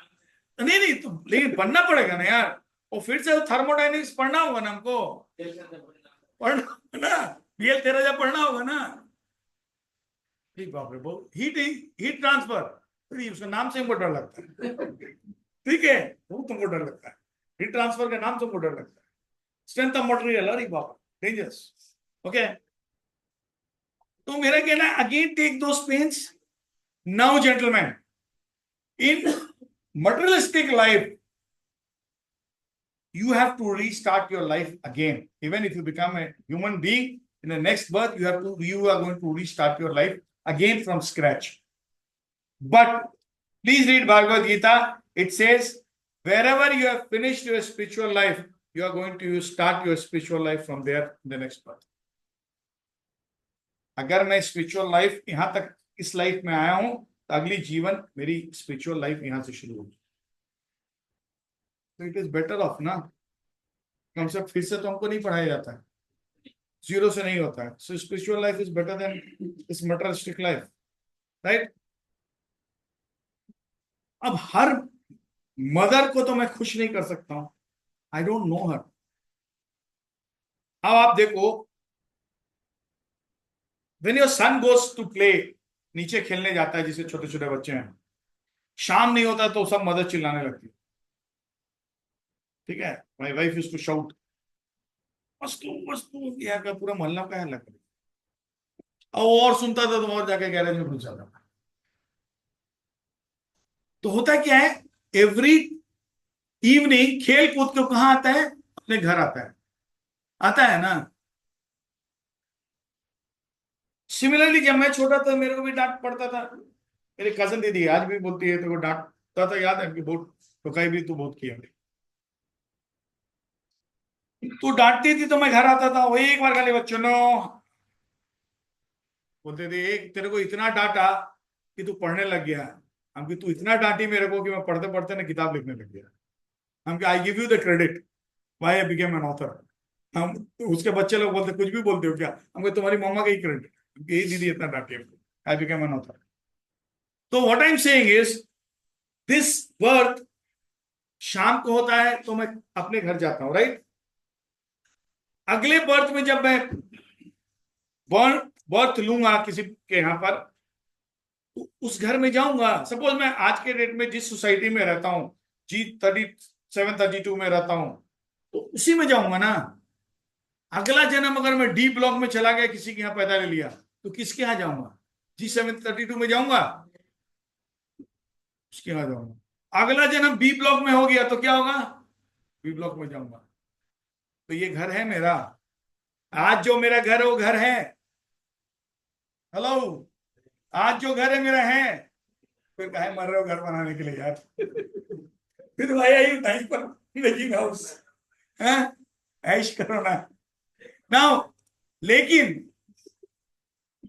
नहीं नहीं तो लेकिन बनना पड़ेगा ना यार, और फिर से थर्मोडायनेमिक्स पढ़ना होगा ना हमको, पढ़ना ना, बीएल 13 पढ़ना होगा ना, ठीक, बाप रे, बहुत हीट ट्रांसफर, उसका नाम से हमको डर लगता है, ठीक है, वो तुमको डर लगता है, हीट ट्रांसफर का नाम तुमको डर लगता है, स्ट्रेंथ ऑफ मटेरियल, अरे बाप, डेंजरस, ओके। तो मेरा कहना है again take those pains. Now gentleman, in materialistic life you have to restart your life again. Even if you become a human being in the next birth, you are going to restart your life again from scratch. But please read Bhagavad Gita. It says wherever you have finished your spiritual life, you are going to start your spiritual life from there in the next birth. अगर मैं spiritual life यहां तक इस life में आया हूं तो अगली जीवन मेरी स्पिरिचुअल लाइफ यहां से शुरू होगी। तो इट इज बेटर ऑफ ना, कॉन्सेप्ट फिर से तो हमको नहीं पढ़ाया जाता है, जीरो से नहीं होता है। सो spiritual life is better than this materialistic life, right? अब हर मदर को तो मैं खुश नहीं कर सकता हूं, आई डोंट नो हर। अब आप देखो, when your son goes to play, नीचे खेलने जाता है जिसे छोटे छोटे बच्चे हैं, शाम नहीं होता तो सब मदर चिल्लाने लगती है, ठीक है, my wife used to shout, वस्तु वस्तु, यहाँ का पूरा मोहल्ला का लग रहा, और सुनता था तो और जाके गैरेज में घुस जाता। तो होता क्या है, एवरी इवनिंग खेल कूद के कहां आता है, अपने घर आता है ना। सिमिलरली जब मैं छोटा था मेरे को भी डांट पड़ता था, मेरी कजन दीदी आज भी बोलती है, तो डांटता था, याद है कि बहुत ठुकाई भी तू बहुत किया, तू डांटती थी तो मैं घर आता था, वही एक बार खाली बच्चों नो बोलते थे, एक तेरे को इतना डांटा कि तू पढ़ने लग गया, हम कि तू इतना डांटी मेरे को कि मैं पढ़ते पढ़ते ना किताब लिखने लग गया, हम कि आई give you the credit why I became an author. हम तो उसके बच्चे लोग बोलते कुछ भी बोलते हो क्या, हम कि तुम्हारी मम्मा का ही क्रेडिट, यही दीदी इतना डांटी है, आई बिकेम एन ऑथर। तो what I am saying is this birth शाम को होता है तो मैं अपने घर जाता हूं, राइट। अगले बर्थ में जब मैं बर्थ बर्थ लूंगा किसी के यहाँ पर, तो उस घर में जाऊंगा। सपोज मैं आज के डेट में जिस सोसाइटी में रहता हूँ, G37 32 में रहता हूं, तो उसी में जाऊंगा ना। अगला जन्म अगर मैं डी ब्लॉक में चला गया, किसी के यहाँ पैदा ले लिया, तो किसके यहाँ जाऊंगा? G732 में जाऊंगा, उसके यहाँ जाऊंगा। अगला जन्म बी ब्लॉक में हो गया तो क्या होगा? बी ब्लॉक में जाऊंगा। तो ये घर है मेरा। आज जो मेरा घर है वो घर है। हेलो, आज जो घर है मेरा है। फिर काहे मर रहे हो घर बनाने के लिए यार? फिर भाई आई नहीं पर मेकिंग हाउस है, ऐश करो ना। नाउ लेकिन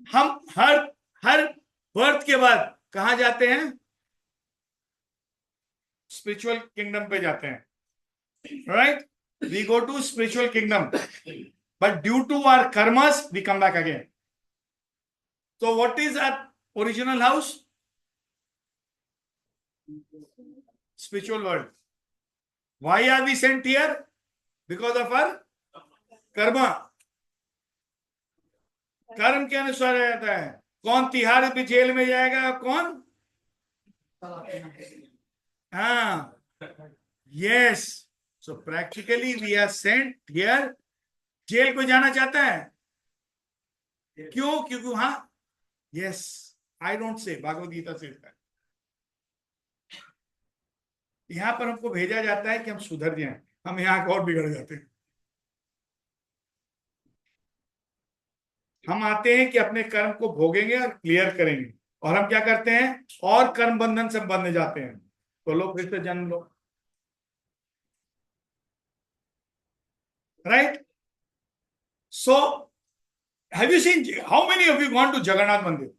हम हर हर बर्थ के बाद कहां जाते हैं? स्पिरिचुअल किंगडम पे जाते हैं, right. We go to spiritual kingdom, but due to our karmas we come back again. So what is our original house? Spiritual world. Why are we sent here? Because of our karma. कर्म के अनुसार रहता है। कौन तिहाड़ पे jail में जाएगा? कौन? हाँ, yes. So practically we are sent here. Jail को जाना चाहता है? क्यों? क्योंकि वहां, yes, I don't say, Bhagavat Gita से यहां पर हमको भेजा जाता है कि हम सुधर जाएं। हम यहाँ और बिगड़ जाते हैं। हम आते हैं कि अपने कर्म को भोगेंगे और क्लियर करेंगे, और हम क्या करते हैं? और कर्म बंधन से बंध जाते हैं। तो लो फिर से जन्म लो, right. So have you seen, how many of you gone to Jagannath मंदिर?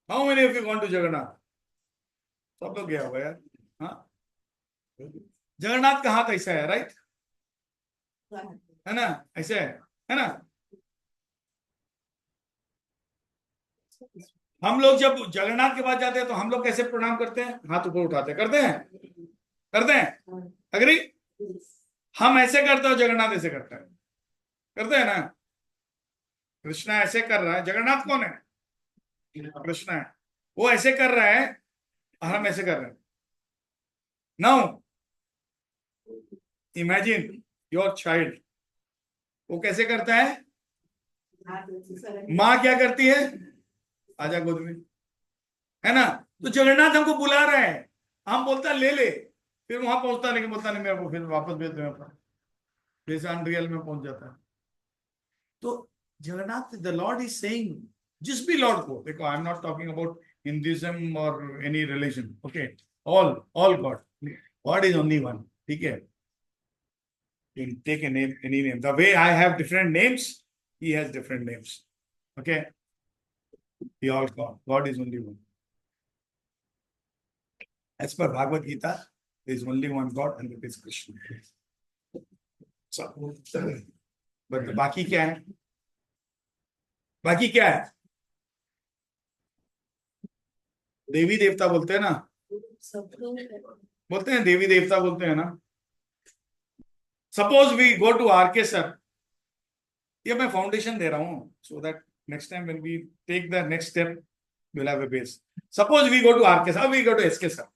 How many of you gone to Jagannath? सब लोग गया होगा यार। हाँ, जगन्नाथ का हाथ ऐसा है, राइट, है ना? ऐसे है ना? हम लोग जब जगन्नाथ के पास जाते हैं तो हम लोग कैसे प्रणाम करते हैं? हाथ ऊपर उठाते हैं, करते हैं, करते हैं, अग्री। हम ऐसे करते हो, जगन्नाथ ऐसे करता है, करते हैं ना? कृष्णा ऐसे कर रहा है, जगन्नाथ कौन है? कृष्णा है। वो ऐसे कर रहा है और हम ऐसे कर रहे हैं। नाउ इमेजिन योर चाइल्ड, वो कैसे करता है? माँ क्या करती है? आजा गोद में, है ना? तो जगन्नाथ हमको बुला रहा है, हम बोलता ले ले, फिर वहां पहुंचता, लेकिन बोलता नहीं मेरे को, फिर वापस भेज दो, फिर से अनरियल में पहुंच जाता है। तो Jagannath, the lord is saying, जिस भी लॉर्ड को देखो, I am not talking about Hinduism और any religion, okay, all god is only one, ठीक है। You can take a name, any name. The way I have different names, he has different names. Okay? We all God. God is only one. As per Bhagavad Gita, there is only one God, and it is Krishna. So, but बाकी क्या है? बाकी क्या है? देवी देवता बोलते हैं ना, बोलते हैं देवी देवता बोलते हैं ना। Suppose we go to RK sir, ये मैं फाउंडेशन दे रहा हूं, so that next time when we take the next step will have a base. Suppose we go to RK sir, we go to SK sir,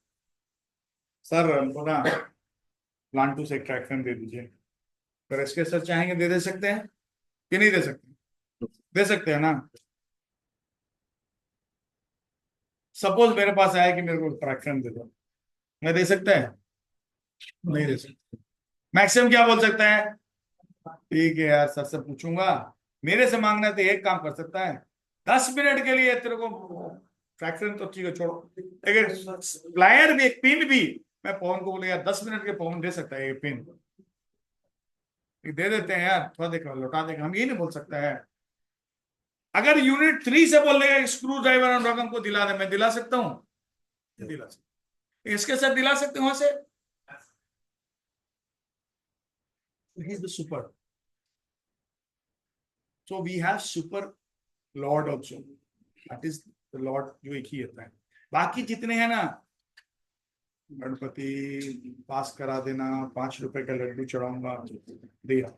sir हमको ना plant two से extraction दे दीजिए। अगर एसके सर चाहेंगे दे सकते हैं कि नहीं दे सकते? दे सकते हैं ना। सपोज मेरे पास आया कि मेरे को फ्रैक्शन दे दो, मैं दे सकता है? नहीं दे सकता। मैक्सिमम क्या बोल सकता है? ठीक है यार, सर से पूछूंगा। मेरे से मांगना है तो एक काम कर सकता है, 10 मिनट के लिए तेरे को फ्रैक्शन तो ठीक है, छोड़ो, लेकिन प्लायर भी, एक पिन भी, मैं पवन को बोलेगा 10 मिनट के, पवन दे सकता है ये पिन? दे देते हैं यार, थोड़ा देख लौटा देगा, हम ये नहीं बोल सकता है। अगर यूनिट 3 से बोल देगा स्क्रू ड्राइवर और रकम को दिला दे, मैं दिला सकता हूँ? दिला सकता, इसके साथ दिला सकते हैं वहां से। He is the super. So we have super Lord also. That is the Lord जो एक ही रहता है। बाकी जितने हैं ना, गणपति पास करा देना, 5 रुपए का लड्डू चढ़ाऊंगा, दिया।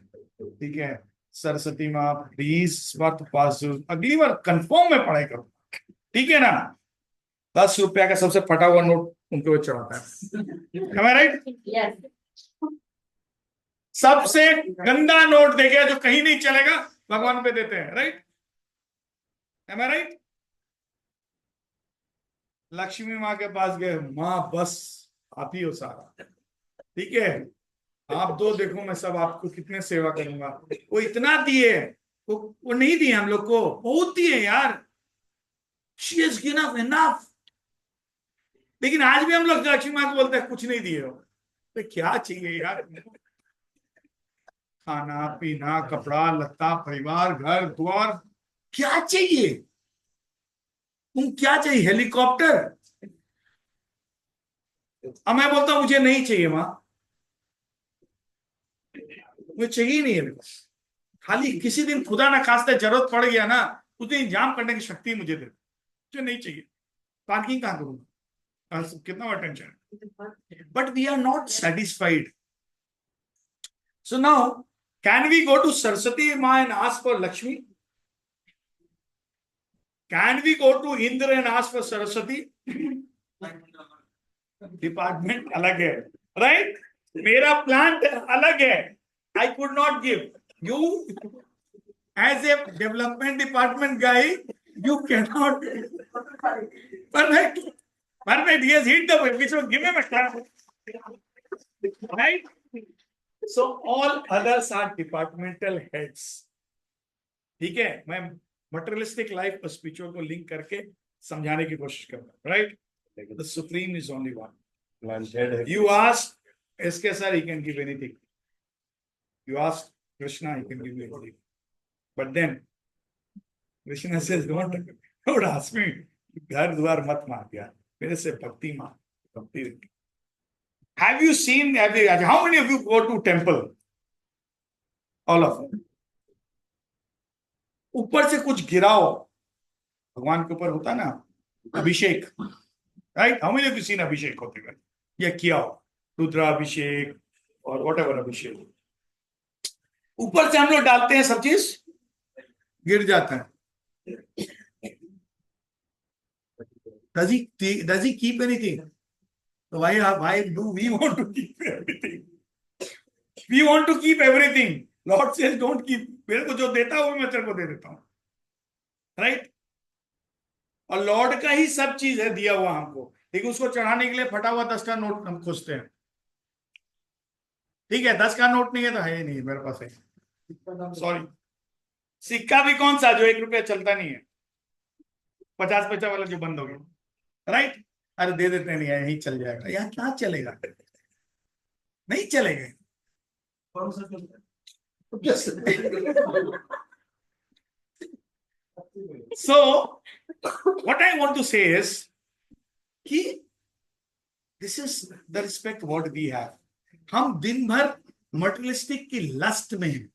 ठीक है, सरस्वती माँ प्लीज इस बार तो पास, अगली बार कंफर्म में पढ़ाई करो, ठीक है ना। 10 रुपया का सबसे फटा हुआ नोट उनके ऊपर चढ़ाता है, राइट। Yes. सबसे गंदा नोट देगा जो कहीं नहीं चलेगा, भगवान पे देते हैं, right. Am I right. Lakshmi माँ के पास गए, माँ बस आप ही हो सारा, ठीक है, आप दो, देखो मैं सब आपको कितने सेवा करूंगा। वो इतना दिए, वो नहीं दिए हम लोग को, बहुत दिए यार, शी इज गिनफ इनफ। लेकिन आज भी हम लोग लक्ष्मी माँ को बोलते हैं कुछ नहीं दिए हो, तो क्या चाहिए यार, खाना पीना कपड़ा लत्ता परिवार घर द्वार, क्या चाहिए तुम, क्या चाहिए, हेलीकॉप्टर। अब मैं बोलता हूं मुझे नहीं चाहिए माँ, मुझे चाहिए नहीं है, खाली किसी दिन खुदा ना खास्ता जरूरत पड़ गया ना, उस दिन इंतजाम करने की शक्ति मुझे दे, मुझे नहीं चाहिए, पार्किंग कहां करूंगा, कितना टेंशन है। But we are not satisfied. So now can we go to Saraswati माँ and ask for Lakshmi? Can we go to Indra and ask for Saraswati? Department अलग है, राइट। मेरा प्लांट अलग है, I could not give you as a development department guy, you can not. Perfect, perfect, he has hit the which will give him a clap, right? So all others are departmental heads, ठीक है। मैं materialistic life और spiritual को link करके समझाने की कोशिश कर रहा हूं, right. The supreme is only one. You ask SK sir, he can give anything. You ask Krishna, he can give you anything. But then Krishna says, don't ask me. घर द्वार मत मार यार, मेरे से भक्ति मार, भक्ति। Have you seen? How many of you go to temple? All of them. ऊपर से कुछ गिराओ, भगवान के ऊपर होता ना अभिषेक, right. How many of you seen अभिषेक होते हुए, या किया हो रुद्राभिषेक और वॉट एवर अभिषेक, ऊपर से हम लोग डालते हैं, सब चीज गिर जाता है। Does he keep anything? So why do we want to keep everything? We want to keep everything. Lord says don't keep. मेरे को जो देता है वो मैं तेरे को दे देता हूं, राइट। और लॉर्ड का ही सब चीज है दिया हुआ हमको, लेकिन उसको चढ़ाने के लिए फटा हुआ 10 का नोट हम खोजते हैं, ठीक है। 10 का नोट नहीं है तो है ही नहीं मेरे पास, है सॉरी। सिक्का भी कौन सा, जो 1 रुपया चलता नहीं है, 50 पैसा वाला जो बंद हो गया, राइट। अरे दे देते नहीं है, यही चल जाएगा, यहाँ क्या चलेगा, नहीं चलेगा। So what I want to say is कि this is the respect what we have. हम दिन भर मटेरियलिस्टिक की लस्ट में हैं,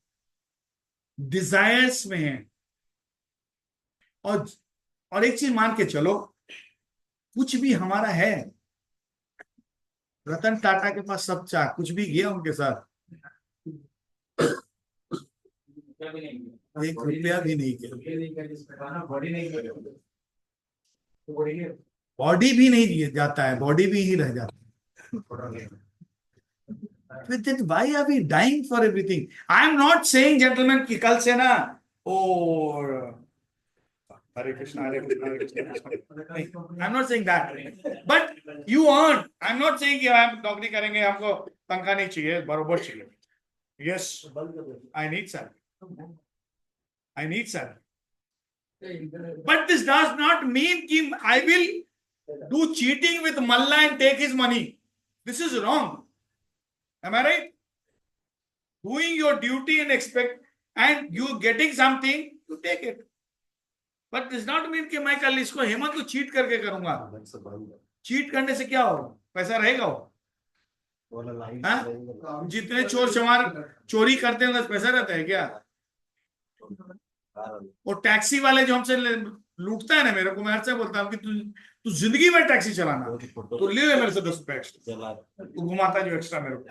डिजायर्स में हैं, और एक चीज मान के चलो, कुछ भी हमारा है, रतन टाटा के पास सब चाह, कुछ भी गया उनके साथ, 1 रुपया भी नहीं किया, बॉडी भी नहीं जाता है, बॉडी भी ही रह जाता है। Then why are we dying for everything? I am not saying gentlemen कि कल से ना और हरे कृष्णा हरे कृष्णा हरे Krishna, I am not saying that, but you earn. I am not saying कि हम नौकरी करेंगे हमको तनख्वाह नहीं चाहिए, बरोबर चाहिए। Yes, I need salary. I need salary. But this does not mean कि I will do cheating with Malla and take his money. This is wrong. Am I right? Doing your duty and expect, and you getting something, you take it. But this does not mean कि मैं कल इसको हेमंत को cheat करके करूंगा। Cheat करने से क्या होगा, पैसा रहेगा वो, जितने चोर चमार चोरी करते हैं पैसा रहता है क्या? वो टैक्सी वाले जो हमसे लूटता है ना मेरे को, मैं हर से बोलता हूँ कि तू तू जिंदगी में टैक्सी चलाना तो ले ले मेरे से 10 रुपए एक्स्ट्रा, तू घुमाता है जो एक्स्ट्रा मेरे को,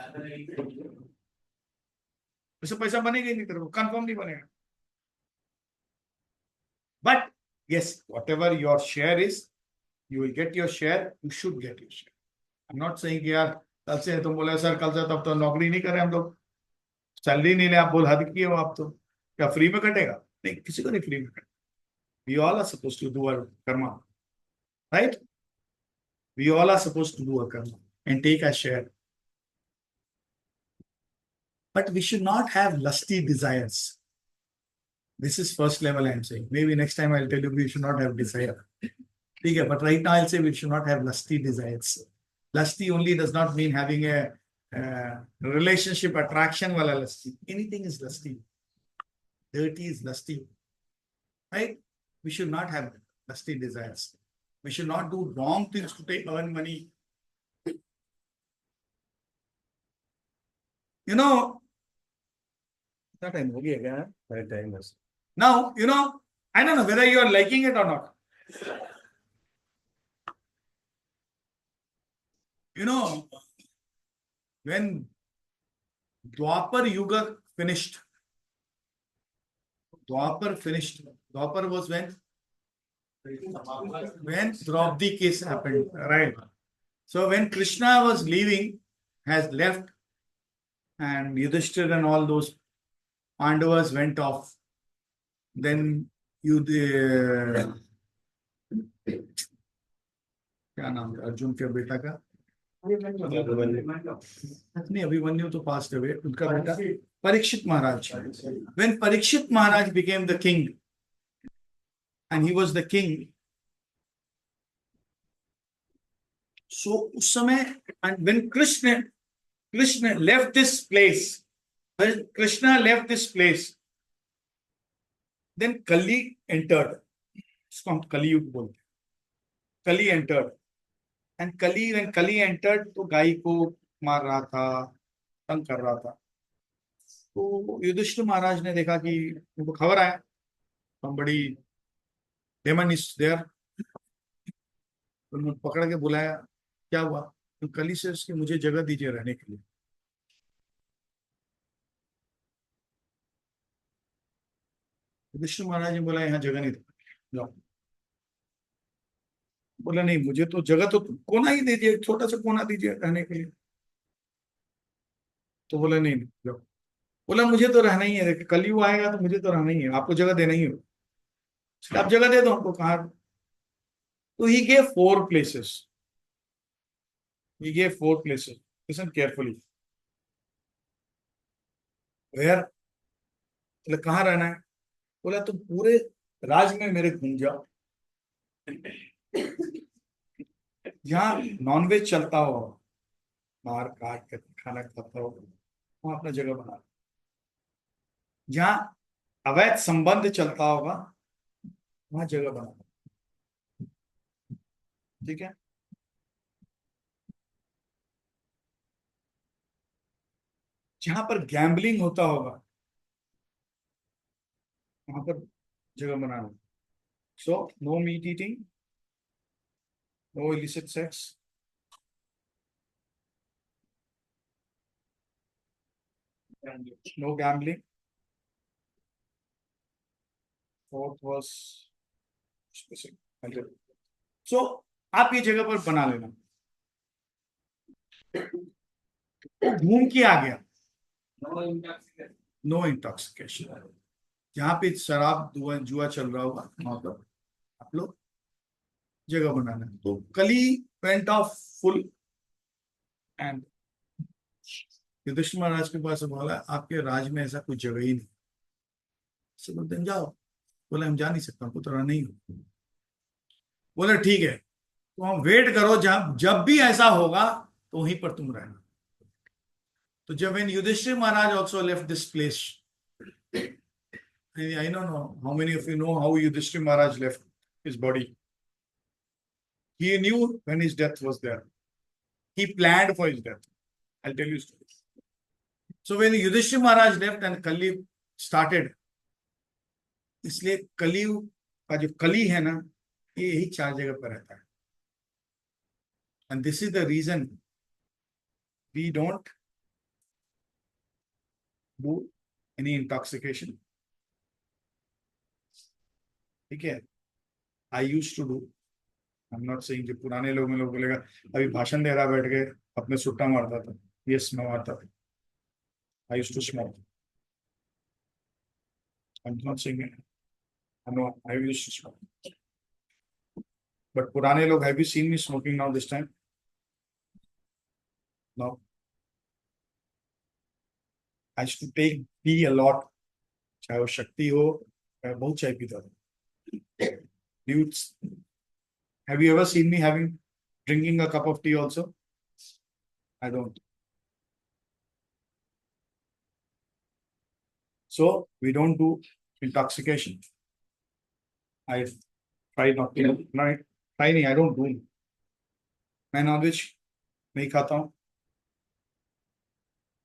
वैसे पैसा बनेगा ही नहीं तेरे को, कंफर्म नहीं बनेगा. But yes, whatever your share is, you will get your share. You should get your share. I'm not saying कि यार कल से तुम बोले सर कल से तब तो नौकरी नहीं करें हम लोग, सैलरी नहीं ले, आप बोल हद किए हो आप तो, क्या फ्री में कटेगा? नहीं, किसी को नहीं फ्री में कटेगा. We all are supposed to do our karma, right? We all are supposed to do our karma and take our share. But we should not have lusty desires. This is first level I'm saying. Maybe next time I'll tell you we should not have desire. Okay, but right now I'll say we should not have lusty desires. Lusty only does not mean having a relationship attraction wala lusty. Anything is lusty. Dirty is lusty. Right? We should not have lusty desires. We should not do wrong things to earn money. You know, that time ho gaya kya? My time is. Now, you know, I don't know whether you are liking it or not. You know, when Dwapar Yuga finished, Dwapar was when Draupadi case happened, right? So when Krishna was leaving, has left, and Yudhishthir and all those Pandavas went off. Then क्या नाम था अर्जुन के बेटा का? नहीं, अभिमन्यु तो passed away, उनका बेटा परीक्षित महाराज. When Parikshit Maharaj became the king, and he was the king, so उस समय, and when Krishna left this place, then Kali entered. इसको हम कलियुग बोलते हैं. Kali entered. And when Kali entered, तो गाय को मार रहा था, तंग कर रहा था. तो युधिष्ठिर महाराज ने देखा कि उनको खबर आया, somebody demon is there. उन्होंने पकड़ के बुलाया, क्या हुआ? तो कली से उसकी मुझे जगह दीजिए रहने के लिए. युधिष्ठिर महाराज ने बोला यहाँ जगह नहीं जाओ. बोला नहीं, मुझे तो जगह तो कोना ही दीजिए, छोटा सा कोना दीजिए रहने के लिए. तो बोला नहीं जाओ. बोला मुझे तो रहना ही है, कलयुग आएगा तो मुझे तो रहना ही है, आपको जगह देना ही हो, आप जगह दे दो हमको. कहा? तो he gave 4 places. Listen carefully. Where? मतलब कहाँ रहना है? बोला तुम पूरे राज में मेरे घूम जाओ, जहाँ नॉनवेज चलता हो, मार काट कर खाना खाता हो, वहां अपना जगह बना. जहाँ अवैध संबंध चलता होगा, वहां जगह बना. ठीक है? जहां पर गैम्बलिंग होता होगा, वहां पर जगह बनाना. So no meat eating, no illicit sex, no gambling. Fourth was specific. So आप ये जगह पर बना लेना. घूम के आ गया, नो इंटॉक्सिकेशन. जहाँ पे शराब जुआ चल रहा होगा, वहां पर आप लोग जगह बनाना. तो Kali went off full, and Yudhishthir महाराज के पास बोला आपके राज में ऐसा कोई जगह ही नहीं. से बोलते हैं जाओ. बोला हम जा नहीं सकता, हमको तो रहना ही हो. बोले ठीक है, तो हम वेट करो, जब भी ऐसा होगा तो वहीं पर तुम रहना. तो जब when Yudhishthir Maharaj also left this place, I don't know how many of you know how Yudhishthir Maharaj left his body. He knew when his death was there. He planned for his death. I'll tell you a story. So when Yudhishthir Maharaj left and Kali started, इसलिए कलयुग का जो कली है ना, ये यही 4 जगह पर रहता है। And this is the reason we don't do any intoxication. ठीक है, I use to do, I am not saying, जो पुराने लोग में लोग बोलेगा अभी भाषण दे रहा बैठ के अपने सुट्टा मारता था, यस मैं मारता था, I use to smoke, I am not saying, no I use to smoke, but पुराने लोग, have you seen me smoking now this time? No, I used to take tea a lot, चाहे वो शक्ति हो, मैं बहुत चाय पीता था। Dudes, have you ever seen me drinking a cup of tea also? I don't. So we don't do intoxication. I try not to. No, try नहीं, I don't do. मैं नॉनवेज नहीं खाता हूँ।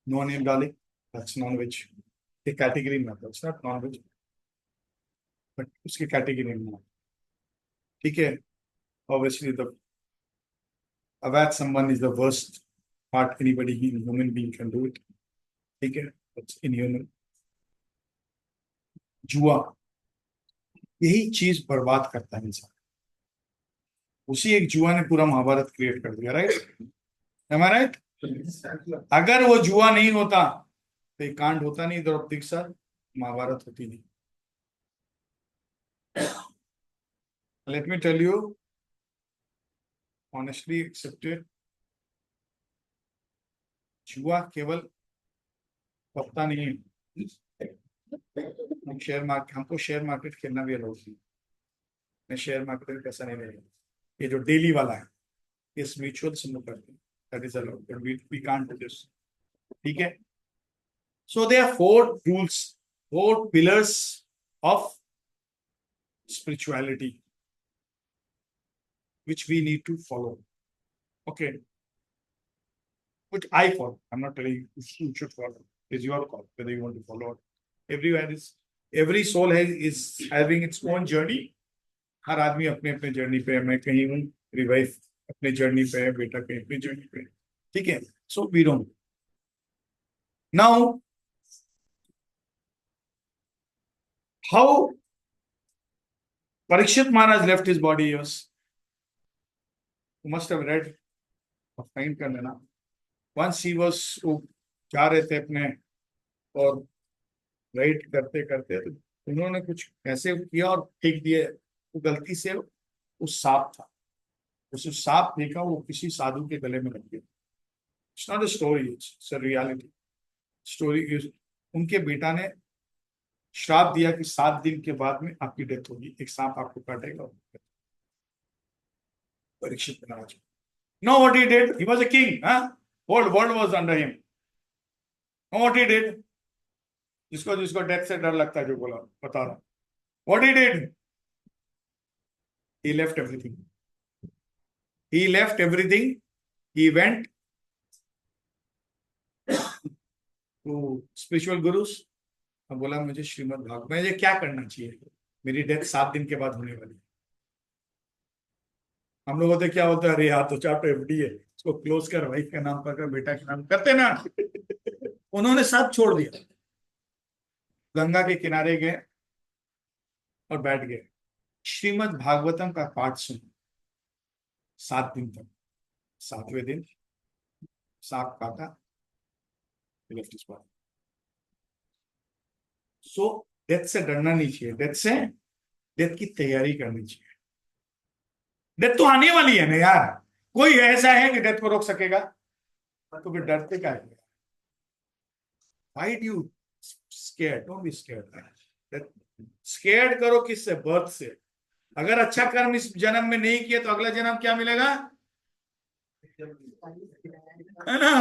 No onion garlic, that's non-veg. The category में आता है, it's not non-veg, but उसके category में आता है। ठीक है, obviously the अवैध संबंध is the worst part anybody human being can do it. ठीक है, it's inhuman. जुआ, यही चीज बर्बाद करता है इंसान। उसी एक जुआ ने पूरा महाभारत क्रिएट कर दिया, राइट? Am I right? अगर वो जुआ नहीं होता तो ये कांड होता नहीं, द्रौपदी के साथ महाभारत होती नहीं। Let me tell you, honestly accepted, जुआ केवल पत्ता नहीं है। हमको शेयर मार्केट खेलना भी अलाउड नहीं। मैं शेयर मार्केट में पैसा नहीं लेगा, ये जो डेली वाला है, ये म्यूचुअल से करते हैं, that is allowed, but we can't do this. ठीक है, so there are 4 rules, 4 pillars of spirituality which we need to follow. Okay, which I follow. I'm not telling you should follow. It's your call whether you want to follow it. Every soul is having its own journey. हर आदमी अपने अपने journey पे है। मैं कहीं हूँ, मेरी wife अपने जर्नी पे है, बेटा कहीं अपनी जर्नी पे है। ठीक है, so we don't. Now how Parikshit Maharaj left his body, yes. You must have read, find कर लेना। Once he was, वो जा रहे थे अपने, और राइट करते करते तो उन्होंने कुछ ऐसे किया और फेंक दिए, वो गलती से उस सांप था, उस सांप फेंका, वो किसी साधु के गले में लग गया। It's not a story, it's a reality. Story is, उनके बेटा ने श्राप दिया कि 7 दिन के बाद में आपकी डेथ होगी, एक सांप आपको काटेगा। परीक्षित महाराज, know what he did, he was a king, whole world was under him. Know what he did, जिसको जिसको डेथ से डर लगता है, जो बोला बता रहा, what he did, he left everything, he left everything, he went to spiritual gurus, और बोला मुझे श्रीमद् भागवत, मुझे क्या करना चाहिए, मेरी डेथ 7 दिन के बाद होने वाली है। हम लोग होते क्या होता है, अरे यार तो चार्ट एफडी है, इसको क्लोज कर, वाइफ के नाम पर कर, बेटा के नाम करते ना। उन्होंने सब छोड़ दिया, गंगा के किनारे गए और बैठ गए, श्रीमद् भागवतम का पाठ सुना 7 दिन तक। 7वें दिन सांप काटा, left is body. So death से डरना नहीं चाहिए, डेथ की तैयारी करनी चाहिए। डेथ तो आने वाली है ना यार, कोई ऐसा है कि डेथ को रोक सकेगा? तो फिर डरते क्या है? Why do you scared? Don't be scared. Scared करो किससे? बर्थ से। अगर अच्छा कर्म इस जन्म में नहीं किया तो अगला जन्म क्या मिलेगा, है ना?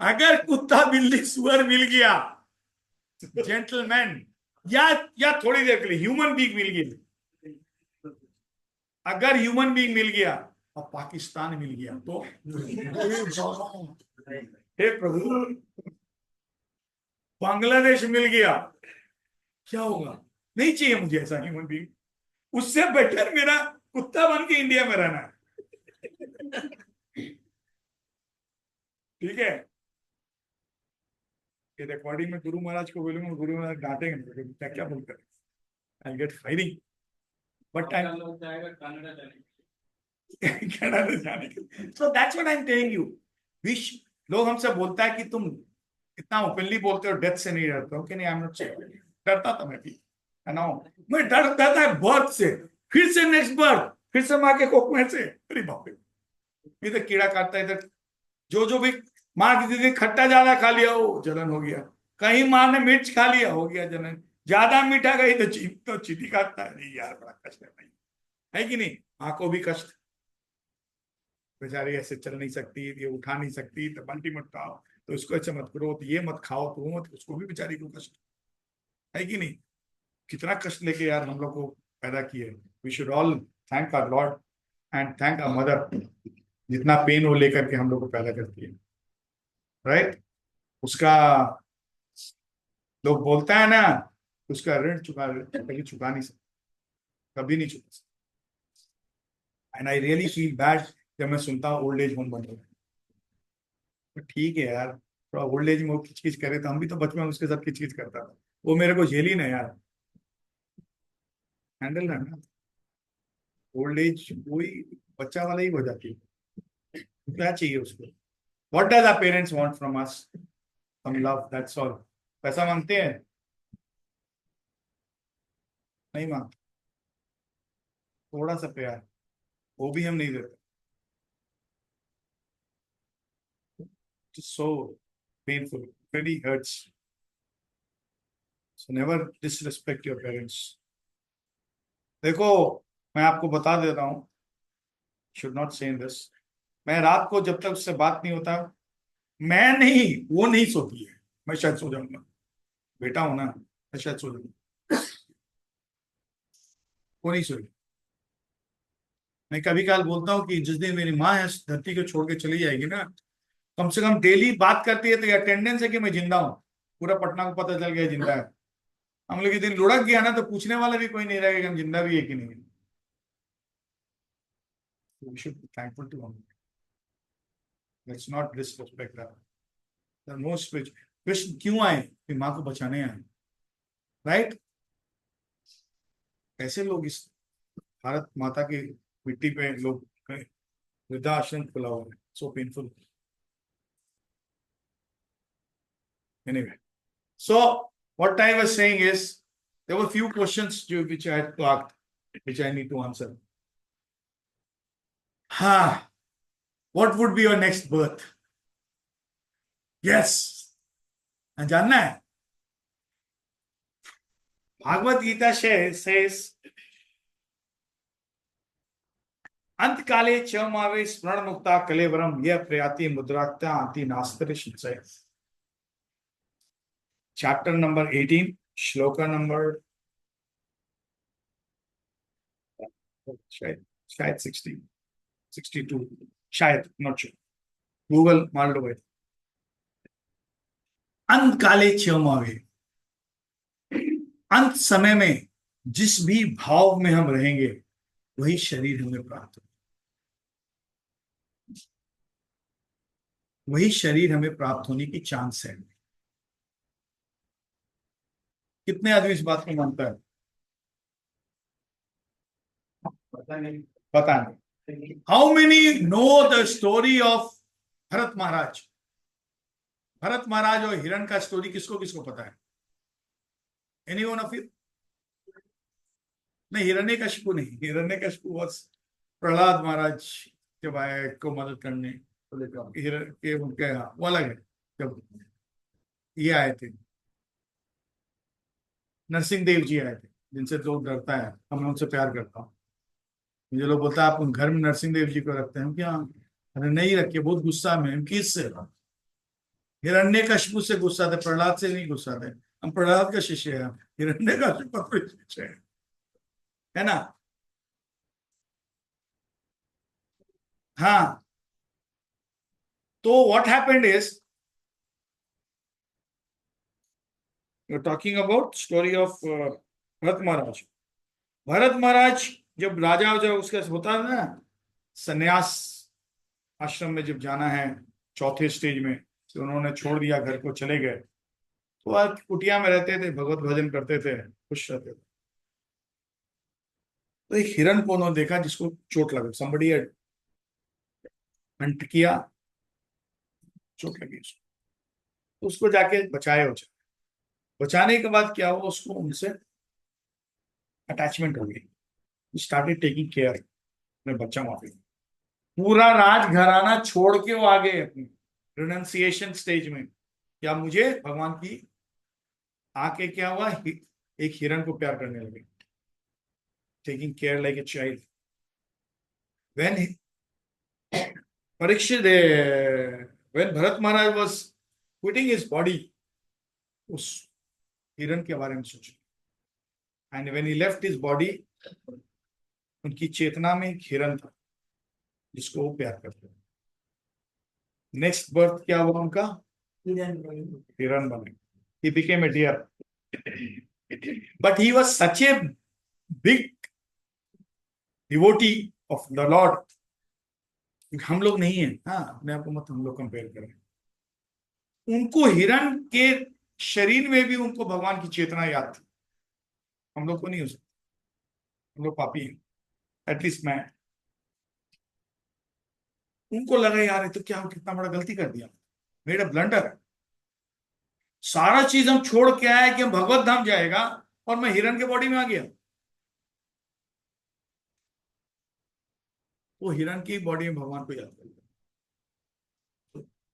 अगर कुत्ता बिल्ली सुअर मिल गया, जेंटलमैन, या थोड़ी देर के लिए ह्यूमन बीइंग मिल गया, अगर ह्यूमन बीइंग मिल गया और पाकिस्तान मिल गया तो हे प्रभु, बांग्लादेश मिल गया, क्या होगा? नहीं चाहिए मुझे ऐसा ह्यूमन बीइंग। उससे बेटर मेरा कुत्ता बन के इंडिया में रहना है। ठीक है, ये रिकॉर्डिंग में गुरु महाराज को बोलूंगा, गुरु महाराज डांटेंगे मेरे को, क्या क्या बोलते हैं, I get firing. But I Canada जाने के, so that's what I am telling you. Wish लोग हमसे बोलता है कि तुम इतना ओपनली बोलते हो, डेथ से नहीं डरते हो कि नहीं, आई एम नॉट डरता था मैं भी, है ना। मैं डरता था बर्थ से, फिर से नेक्स्ट बर्थ, फिर से माँ के कोख में से, अरे बाप रे, इधर कीड़ा काटता है, इधर जो भी माँ की दीदी खट्टा ज्यादा खा लिया हो जलन हो गया, कहीं माँ ने मिर्च खा लिया हो गया जलन, ज्यादा मीठा गई तो चीटी काटता है, नहीं यार बड़ा कष्ट है भाई, है कि नहीं। माँ को भी कष्ट, बेचारी ऐसे चल नहीं सकती, ये उठा नहीं सकती, तो बंटी मत खाओ, तो इसको ऐसे मत करो, तो ये मत खाओ, तो वो मत, उसको भी बेचारी को कष्ट, है कि नहीं। कितना कष्ट लेके यार हम लोग को पैदा किए। We should all thank our lord and thank our mother, जितना पेन वो लेकर के हम लोग को पैदा करती है, राइट। उसका लोग बोलता है ना, उसका ऋण कभी चुका नहीं सकता, कभी नहीं चुका सकता। And I really feel bad जब मैं सुनता हूँ ओल्ड एज होम बन रहा है। तो ठीक है यार, थोड़ा ओल्ड एज में वो किच किच करे, तो हम भी तो बचपन में उसके साथ किच किच करता था, वो मेरे को झेली ना यार, हैंडल ना। ओल्ड एज वही बच्चा वाला ही हो जाती है, क्या चाहिए उसको। What does our parents want from us, some love, that's all. पैसा मांगते हैं, नहीं मांगते, थोड़ा सा प्यार, वो भी हम नहीं देते। So painful, really hurts, so never disrespect your parents। देखो, मैं आपको बता देता हूँ, शुड नॉट से दिस, मैं रात को जब तक उससे बात नहीं होता, मैं नहीं, वो नहीं सोती है, मैं शायद सो जाऊंगा, बेटा हूं ना, मैं शायद सो जाऊंगा, वो नहीं सोई। मैं कभी कभार बोलता हूँ कि जिस दिन मेरी माँ है धरती को छोड़ के चली जाएगी ना, कम से कम डेली बात करती है, तो ये अटेंडेंस है कि मैं जिंदा हूँ, पूरा पटना को पता चल गया जिंदा है। हम लोग के दिन लुढ़क गया ना, तो पूछने वाला भी कोई नहीं रहेगा कि हम जिंदा भी है कि नहीं। We should be thankful to him. Let's not disrespect her. The most rich Krishna क्यों आए, कि माँ को बचाने आए, राइट। ऐसे लोग इस भारत माता की मिट्टी पे लोग वृद्धाश्रम खुला हुआ है, so painful. Anyway, so what I was saying is there were few questions which I had clocked, which I need to answer. What would be your next birth? Yes, जानना है। भागवत गीता says अंत काले च मावे स्मरण मुक्ता कलेवरम यह प्रयाति मुद्राक्ता अंति नास्तर शिक्षय। चैप्टर नंबर 18, श्लोका नंबर शायद शायद 60 62, शायद, नॉट श्योर, गूगल मार लो भाई। अंत काले क्षम आवे, अंत समय में जिस भी भाव में हम रहेंगे वही शरीर हमें प्राप्त हो, वही शरीर हमें प्राप्त होने की चांस है। कितने आदमी इस बात को मानता है, पता नहीं। How many know the story of Bharat महाराज। भरत महाराज और हिरण का स्टोरी किसको किसको पता है, एनी वन ऑफ यू। नहीं, हिरण्यकशिपु नहीं, हिरण्यकशिपु बस प्रहलाद महाराज के भाई को मदद करने को लेकर हिरण के उनके यहाँ, वो अलग है। जब ये आए थे, नरसिंह देव जी आए थे, जिनसे लोग डरता है, अब मैं उनसे प्यार करता हूँ। मुझे लोग बोलता है आप उन घर में नरसिंह देव जी को रखते हैं क्या, अरे नहीं रखे, बहुत गुस्सा में। हम किससे, हिरण्यकशिपु से गुस्सा थे, प्रहलाद से नहीं गुस्सा थे। हम प्रहलाद का शिष्य है, हिरण्यकशिपु का शिष्य है ना। हाँ, तो what happened is, you're talking about story of Bharat Maharaj. Bharat महाराज जब राजा जो उसका होता है ना, सन्यास आश्रम में जब जाना है, चौथे स्टेज में, तो उन्होंने छोड़ दिया घर को, चले गए, तो आज कुटिया में रहते थे, भगवत भजन करते थे, खुश रहते थे। तो एक हिरण को उन्होंने देखा जिसको चोट लगी, somebody had हंट किया, चोट लगी उसको, तो उसको जाके बचाए। बचाने के बाद क्या हुआ, उसको उनसे अटैचमेंट हो गई, स्टार्टेड टेकिंग केयर अपने बच्चा माफी। पूरा राजघराना छोड़ के वो आ गए अपनी रिनंसिएशन स्टेज में, क्या मुझे भगवान की आके क्या हुआ, एक हिरण को प्यार करने लगे, taking care like a child. When Parikshit, when Bharat महाराज वाज क्विटिंग हिज बॉडी, उस हिरण के बारे में सोचो, and when he left his body, उनकी चेतना में एक हिरण था जिसको वो प्यार करते थे। नेक्स्ट बर्थ क्या हुआ उनका, हिरण बने, he became a deer, but he was such a big devotee of the Lord, हम लोग नहीं है, हाँ अपने आप को मत हम लोग कंपेयर करें। उनको हिरण के शरीर में भी उनको भगवान की चेतना याद थी, हम लोग को नहीं हो सकती, हम लोग पापी हैं, एटलीस्ट मैं। उनको लगा यार ये तो क्या, कितना बड़ा गलती कर दिया, मेड अ ब्लंडर, सारा चीज हम छोड़ के आए कि हम भगवत धाम जाएगा, और मैं हिरण के बॉडी में आ गया। वो हिरण की बॉडी में भगवान को याद कर,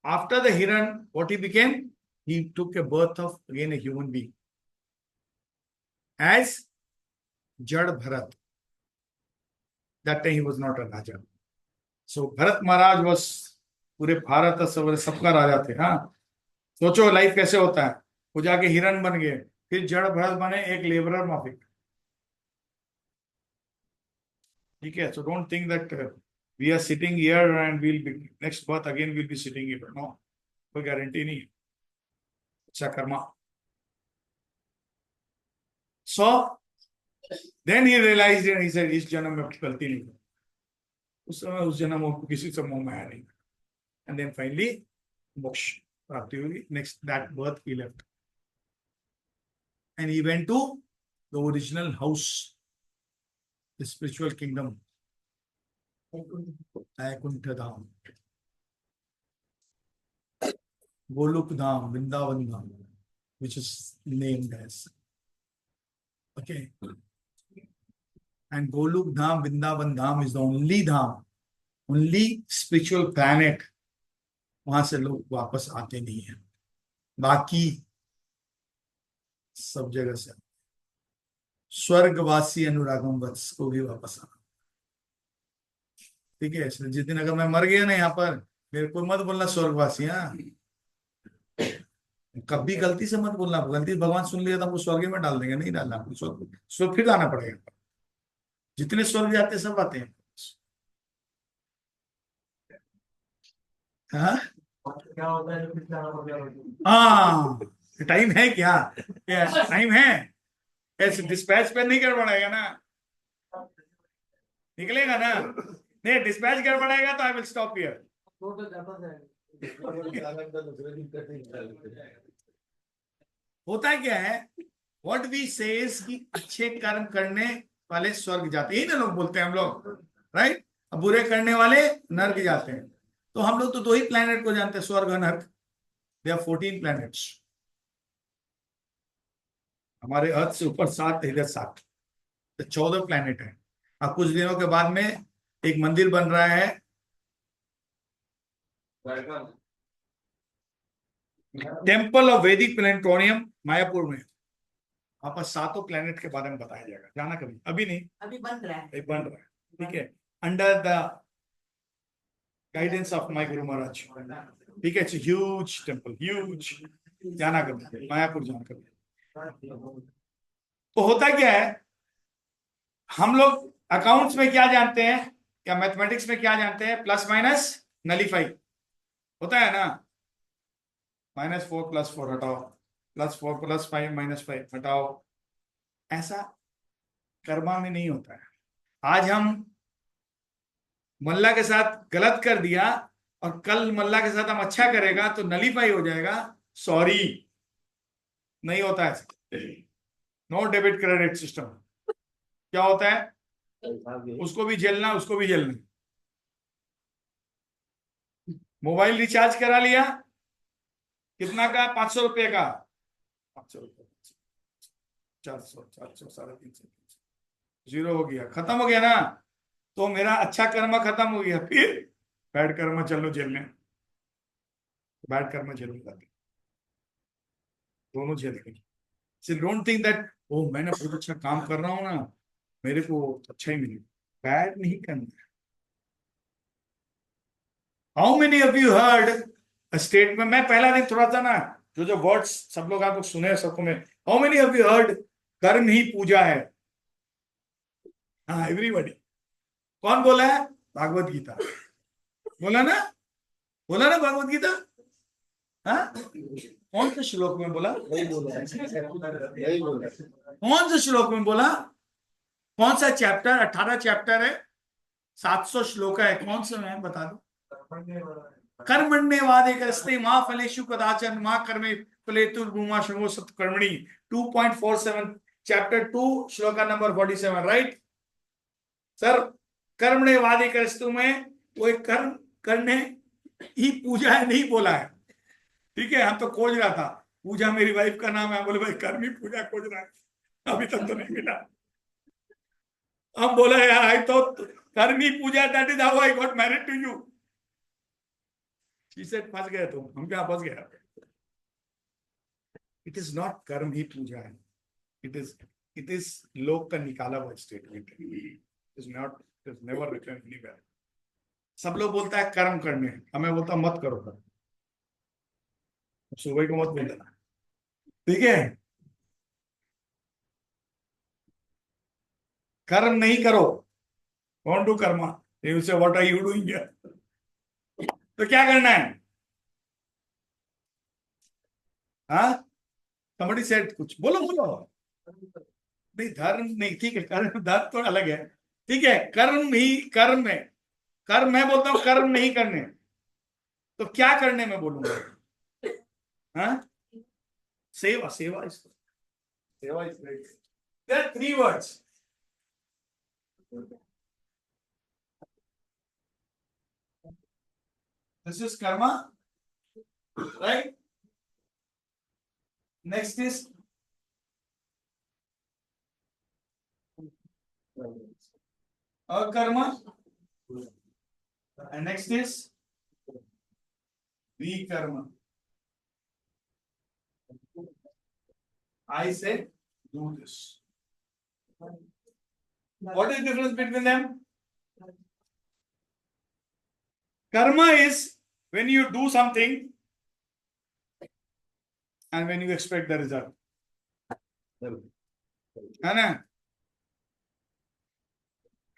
आफ्टर द हिरण what he became, he took a birth of again a human being as Jad Bharat. That time he was not a राजा। सो भरत महाराज वाज पूरे भारत सबका राजा थे। हाँ, सोचो लाइफ कैसे होता है, वो जाके हिरण बन गए, फिर जड़ भरत बने एक लेबरर माफिक। ठीक है, so don't think that we are sitting here and will be next birth again will be sitting here, no, कोई गारंटी नहीं है। अच्छा karma. So then he realised, he said इस जन्म में गलती नहीं, उस समय उस जन्म को किसी से मोह में आया नहीं, एंड देन फाइनली मोक्ष प्राप्ति होगी। Next that birth he left and he went to the original house, the spiritual kingdom, Vaikuntha Dham, Goluk Dham, Vrindavan Dham, which is named as, okay, and Goluk Dham, Vrindavan Dham is the only Dham, only spiritual planet वहां से लोग वापस आते नहीं है, बाकी सब जगह से स्वर्गवासी अनुरागम वत्स को भी वापस आना। ठीक है, इसलिए जिस दिन अगर मैं मर गया ना यहाँ पर, मेरे को मत बोलना स्वर्गवासी, हाँ कभी गलती से मत बोलना, गलती भगवान सुन लिया तो हमको स्वर्ग में डाल देंगे, नहीं डालना, स्वर्ग स्वर्ग फिर आना पड़ेगा। जितने स्वर्ग जाते हैं सब आते हैं। हाँ क्या होता है, फिर जाना पड़ जाएगा। हाँ, टाइम है क्या, टाइम है, ऐसे डिस्पैच पे नहीं गड़बड़ाएगा ना, निकलेगा ना, नहीं डिस्पैच गड़बड़ाएगा तो आई विल स्टॉप हियर। होता क्या है, व्हाट वी सेज कि अच्छे कर्म करने वाले स्वर्ग जाते हैं, यही ना लोग बोलते हैं हम लोग, राइट, अब बुरे करने वाले नर्क जाते हैं। तो हम लोग तो दो ही प्लेनेट को जानते हैं, स्वर्ग और नर्क, दे आर 14 प्लैनेट्स, हमारे अर्थ से ऊपर 7, इधर 7, तो 14 प्लैनेट है। अब कुछ दिनों के बाद में एक मंदिर बन रहा है टेम्पल ऑफ वैदिक प्लेनेटोरियम मायापुर में, वहां पर 7 प्लैनेट के बारे में बताया जाएगा, जाना कभी, अभी नहीं, अभी बन रहा है। बन रहा है, ठीक है, under the guidance of my Guru Maharaj. ठीक है, इट्स ह्यूज टेम्पल, ह्यूज, जाना कभी, मायापुर जाना कभी। तो होता क्या है, हम लोग अकाउंट्स में क्या जानते हैं या मैथमेटिक्स में क्या जानते हैं, प्लस माइनस नलीफाई होता है ना, -4 + 4 हटाओ, +4 + 5 - 5 हटाओ, ऐसा कर्मा में नहीं होता है। आज हम मल्ला के साथ गलत कर दिया और कल मल्ला के साथ हम अच्छा करेगा तो नलीफाई हो जाएगा, सॉरी नहीं होता है। No debit credit system. क्या होता है, उसको भी झेलना, उसको भी झेलना। मोबाइल रिचार्ज करा लिया, कितना का, 500 रुपये का, 500 रुपये, 400, 400, 350, जीरो हो गया, खत्म हो गया ना। तो मेरा अच्छा कर्म खत्म हो गया, फिर बैड कर्म चलो झेलने, बैड कर्म झेलूंगा, दोनों झेलेंगे। सो डोंट थिंक दैट ओ मैंने बहुत अच्छा काम कर रहा हूं ना, मेरे को अच्छा ही मिले, बैड नहीं करना। How many of you heard statement, मैं पहला दिन थोड़ा सा ना, जो वर्ड्स सब लोग आप लोग सुने सबको में, how many of you heard कर्म ही पूजा है? हाँ एवरीबॉडी। कौन बोला है? भागवत गीता बोला ना, बोला ना भागवत गीता। हाँ कौन से श्लोक में बोला? नहीं बोला, नहीं बोला। कौन से श्लोक में बोला? कौन सा चैप्टर? 18 चैप्टर है, 700 श्लोक है, कौन से में बता दो। कर्मण्येवादे कर्स्ते मां फलेषु कदाचन मां कर्मे फलेतुर्भूमा शंभो सत्कर्मणि 2.47 चैप्टर 2 श्लोक नंबर 47, राइट सर। कर्मण्येवादे कर्स्तु में वो एक कर्म करने ही पूजा है नहीं बोला है, ठीक है। हम तो खोज रहा था, पूजा मेरी वाइफ का नाम है, बोले भाई कर्म ही पूजा खोज रहा है, अभी तक तो नहीं मिला। हम बोला यार आई तो कर्म ही पूजा, that is how I got married to you. She said, फंस गए तुम। हम क्या फंस गया? इट इज नॉट कर्म ही पूजा है, इट इज लोक का निकाला हुआ statement, is not, is never written anywhere. सब लोग बोलता है कर्म करने, हमें बोलता मत करो कर्म, सुबह को मत बोलना, ठीक है। कर्म नहीं करो, don't do karma. You say what are you doing here? तो क्या करना है? हाँ somebody said, कुछ बोलो बोलो। नहीं धर्म नहीं, ठीक है, कर्म धर्म तो अलग है, ठीक है। कर्म ही कर्म है, कर्म मैं बोलता हूं कर्म नहीं करने, तो क्या करने में बोलूंगा? हाँ सेवा, seva is, seva is right. There are 3 words, this is karma, right. Next is akarma, and next is vikarma. I say do this. What is the difference between them? Karma is when you do something and when you expect the result, है ना।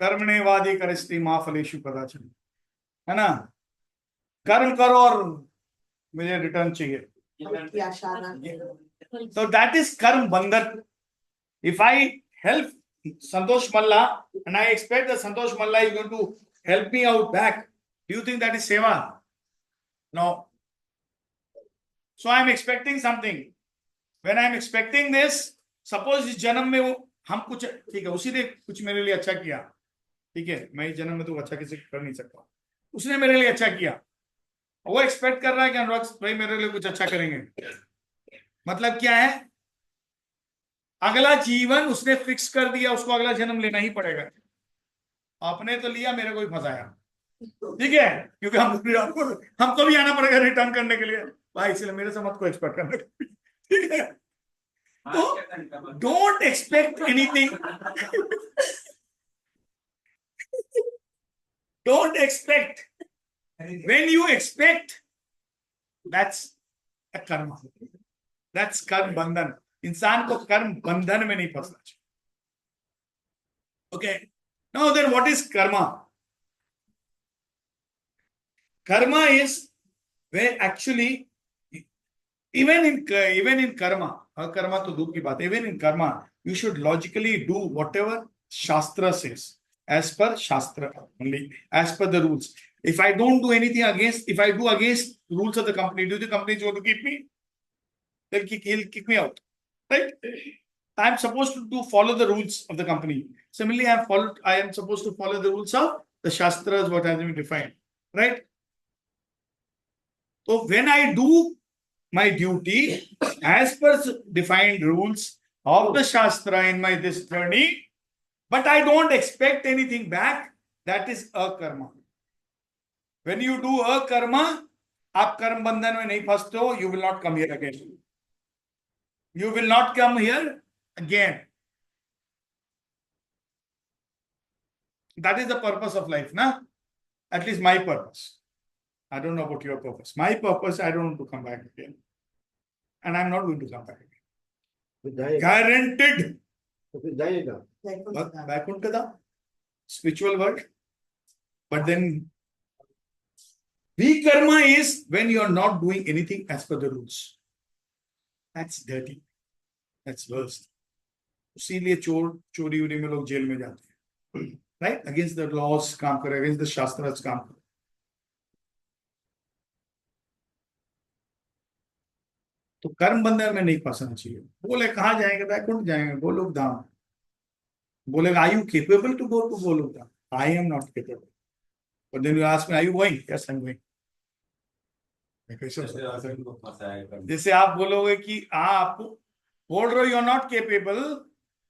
कर्मण्येवादे कर्स्ते मां फलेषु कदाचन, है ना। कर्म करो और मुझे रिटर्न चाहिए, तो दैट इज कर्म बंधन। If I help Santosh Malla and I expect that Santosh Malla is going to help me out back, do you think that is seva? No. So I am expecting something. When I am expecting this, suppose इस जन्म में वो हम कुछ, ठीक है, उसी ने कुछ मेरे लिए अच्छा किया, ठीक है, मैं इस जन्म में तो अच्छा किसी कर नहीं सकता, उसने मेरे लिए अच्छा किया, वो एक्सपेक्ट कर रहा है कि अनुराग भाई मेरे लिए कुछ अच्छा करेंगे। मतलब क्या है? अगला जीवन उसने फिक्स कर दिया, उसको अगला जन्म लेना ही पड़ेगा। आपने तो लिया, मेरे को ही फंसाया, ठीक है, क्योंकि हमको भी आना पड़ेगा रिटर्न करने के लिए भाई, इसलिए मेरे से मत को एक्सपेक्ट करने, ठीक है। तो don't expect anything, don't expect. When you expect, that's a कर्म, दैट्स कर्म बंधन। इंसान को कर्म बंधन में नहीं फंसना चाहिए। Okay, now then what is karma? Karma is where actually even in karma, karma तो दूर की बात है, even in karma you should logically do whatever Shastra says, as per Shastra only, as per the rules. If I don't do anything against, if I do against rules of the company, do the company want to keep me? He'll kick me out, right? I am supposed to follow the rules of the company. Similarly, I am supposed to follow the rules of the Shastras, what has been defined, right? So when I do my duty as per defined rules of the Shastra in my this journey, but I don't expect anything back, that is a karma. When you do a karma, आप कर्म बंधन में नहीं फंसते हो, you will not come here again. You will not come here again. That is the purpose of life, na? At least my purpose. I don't know about your purpose. My purpose, I don't want to come back again. And I'm not going to come back again. Guaranteed. Vaikuntha, spiritual world. But then, karma is when you are not doing anything as per the rules. That's dirty. That's worst. इसीलिए चोरी उरी में लोग jail में जाते हैं. Right? Against the laws काम करे, against the Shastras काम करे. तो कर्म बंधन में नहीं फंसना चाहिए. बोले कहाँ जाएंगे? वैकुंठ जाएंगे, गोलोक धाम. बोले are you capable to go to Golok Dham? I am not capable. But then you ask me, are you going? Yes, I'm going. जैसे आप बोलोगे कि आप बोल रहे हो you are not capable,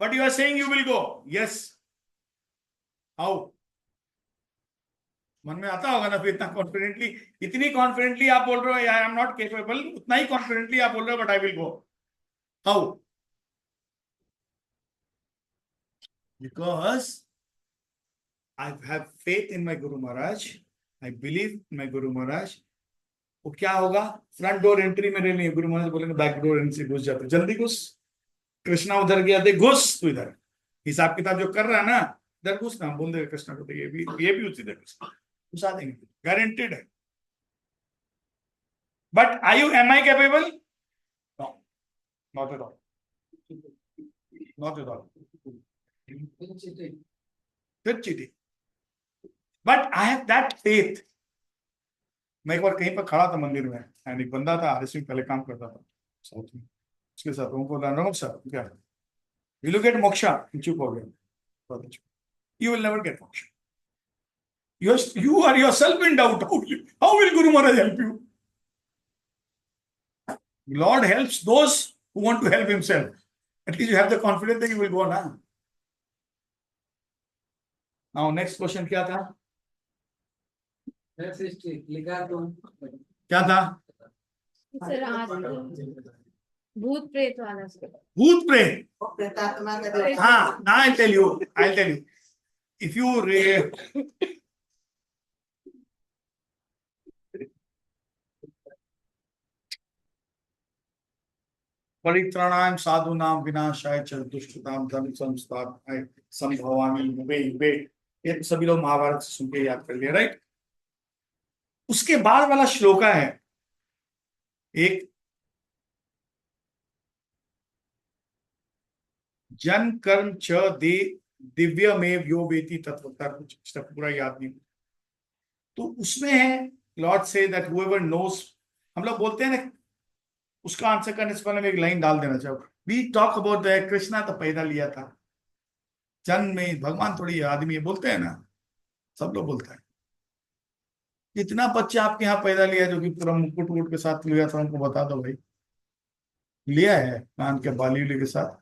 but you are saying you will go. Yes, how? मन में आता होगा ना फिर इतना कॉन्फिडेंटली, इतनी कॉन्फिडेंटली आप बोल रहे हो आई एम नॉट केपेबल, उतना ही कॉन्फिडेंटली आप बोल रहे हो but I will go. How? Because I have faith in my Guru Maharaj, I believe in my Guru Maharaj. वो क्या होगा? फ्रंट डोर एंट्री मेरे लिए गुरु महाराज बोलेंगे बैक डोर एंट्री घुस जाते, जल्दी घुस. कृष्णा उधर गया थे, घुस तू इधर. हिसाब किताब जो कर रहा है ना, इधर घुस ना. बोल दे कृष्णा को, तो ये भी उसी इधर घुसा देंगे, गारंटेड है. But am I capable? No, not at all, not at all. फिर cheating. But I have that faith. मैं एक बार कहीं पर खड़ा था मंदिर में, एंड एक बंदा था आरएस में, पहले काम करता था साउथ में. उसके साथ उनको बोला सर क्या विल यू गेट मोक्षा? चुप हो गया. You will never get moksha. You are yourself in doubt. How will Guru Maharaj help you? Lord helps those who want to help himself. At least you have the confidence that you will go now. Now next question क्या था? क्या था? Sir आज भूत प्रेत वाला sir. भूत प्रेत. हाँ, I'll tell you. If you परित्राणाय साधूनां विनाशाय च दुष्कृतां धर्म संस्थापनाय संभवामि युगे युगे. ये सभी लोग महाभारत से सुन के याद कर लिया, राइट? उसके बाद वाला श्लोका है एक, जन कर्म च दे दिव्यमेव यो वेति तत्वता, कुछ पूरा याद नहीं. तो उसमें है Lord say that whoever nose. हम लोग बोलते हैं ना, उसका आंसर करने से पहले मैं एक लाइन डाल देना चाहूँ. We talk about the Krishna तो पैदा लिया था, जन्म में भगवान थोड़ी आदमी बोलते हैं ना, सब लोग बोलते हैं. इतना बच्चा आपके यहाँ पैदा लिया जो कि पूरा मुकुट वुकुट के साथ लिया था, उनको बता दो भाई. लिया है कान के बाली के साथ.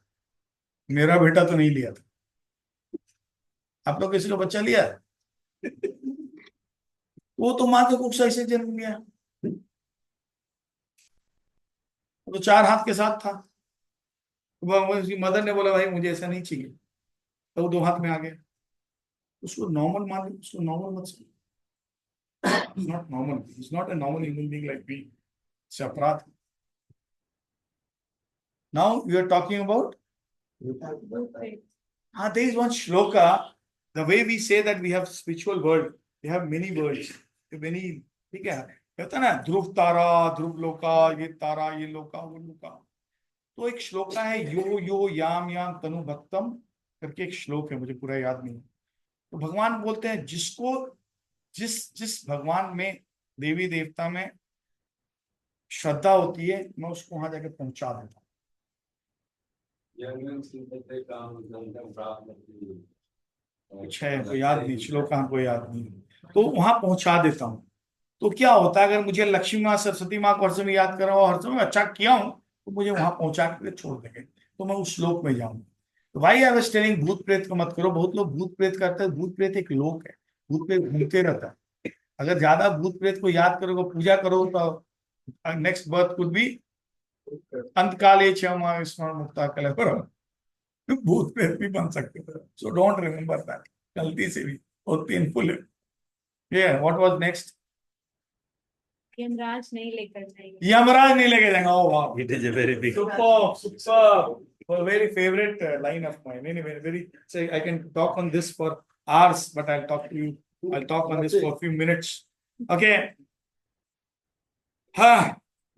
मेरा बेटा तो नहीं लिया था. आप लोग किसी को बच्चा लिया है? वो तो माँ के कुछ ऐसे जन्म लिया, तो 4 हाथ के साथ था. उसकी मदर ने बोला भाई मुझे ऐसा नहीं चाहिए, तो वो 2 हाथ में आ गया. उसको नॉर्मल मान, उसको नॉर्मल मत समझो. He's not normal. He's not a normal human being like me. It's अपराध. Now we are talking about. There is one shloka. The way we say that we have spiritual world, we have many words. Many. ठीक है. कहता ना ध्रुव तारा, ध्रुव लोका, ये तारा, ये लोका, वो लोका. तो एक श्लोका है यो यो याम याम तनु भक्तम करके एक श्लोक है, मुझे पूरा याद नहीं है। तो भगवान बोलते हैं जिसको जिस जिस भगवान में, देवी देवता में श्रद्धा होती है, मैं उसको वहां जाके पहुंचा देता हूँ। कुछ है तो याद नहीं, श्लोक हमको याद नहीं, तो वहां पहुंचा देता हूँ। तो क्या होता है, अगर मुझे लक्ष्मी माँ सरस्वती माँ को हर समय याद कर रहा हूँ, हर समय अच्छा किया हूँ, तो मुझे वहां पहुंचा के छोड़ देंगे, तो मैं उस श्लोक में जाऊँ। तो भाई आई वाज टेलिंग, भूत प्रेत को मत करो। बहुत लोग भूत प्रेत करते हैं, भूत प्रेत एक लोक है, भूत प्रेत घूमते रहता है। अगर ज्यादा भूत प्रेत को याद करोगे, पूजा करो, तो नेक्स्ट बर्थ कुड बी अंतकाले क्षमा स्मरण मुक्ता कल, भूत प्रेत भी बन सकते थे। सो डोंट रिमेम्बर दैट, गलती से भी बहुत पेनफुल है। ये व्हाट वाज नेक्स्ट? यमराज नहीं लेकर जाएंगे। यमराज नहीं लेके जाएंगे। ओ वाह, It is a very big. superb, superb. Well, very favorite line of mine. Anyway, very. Say, I can talk on this for hours, but I'll talk to you. I'll talk on this for a few minutes. Okay.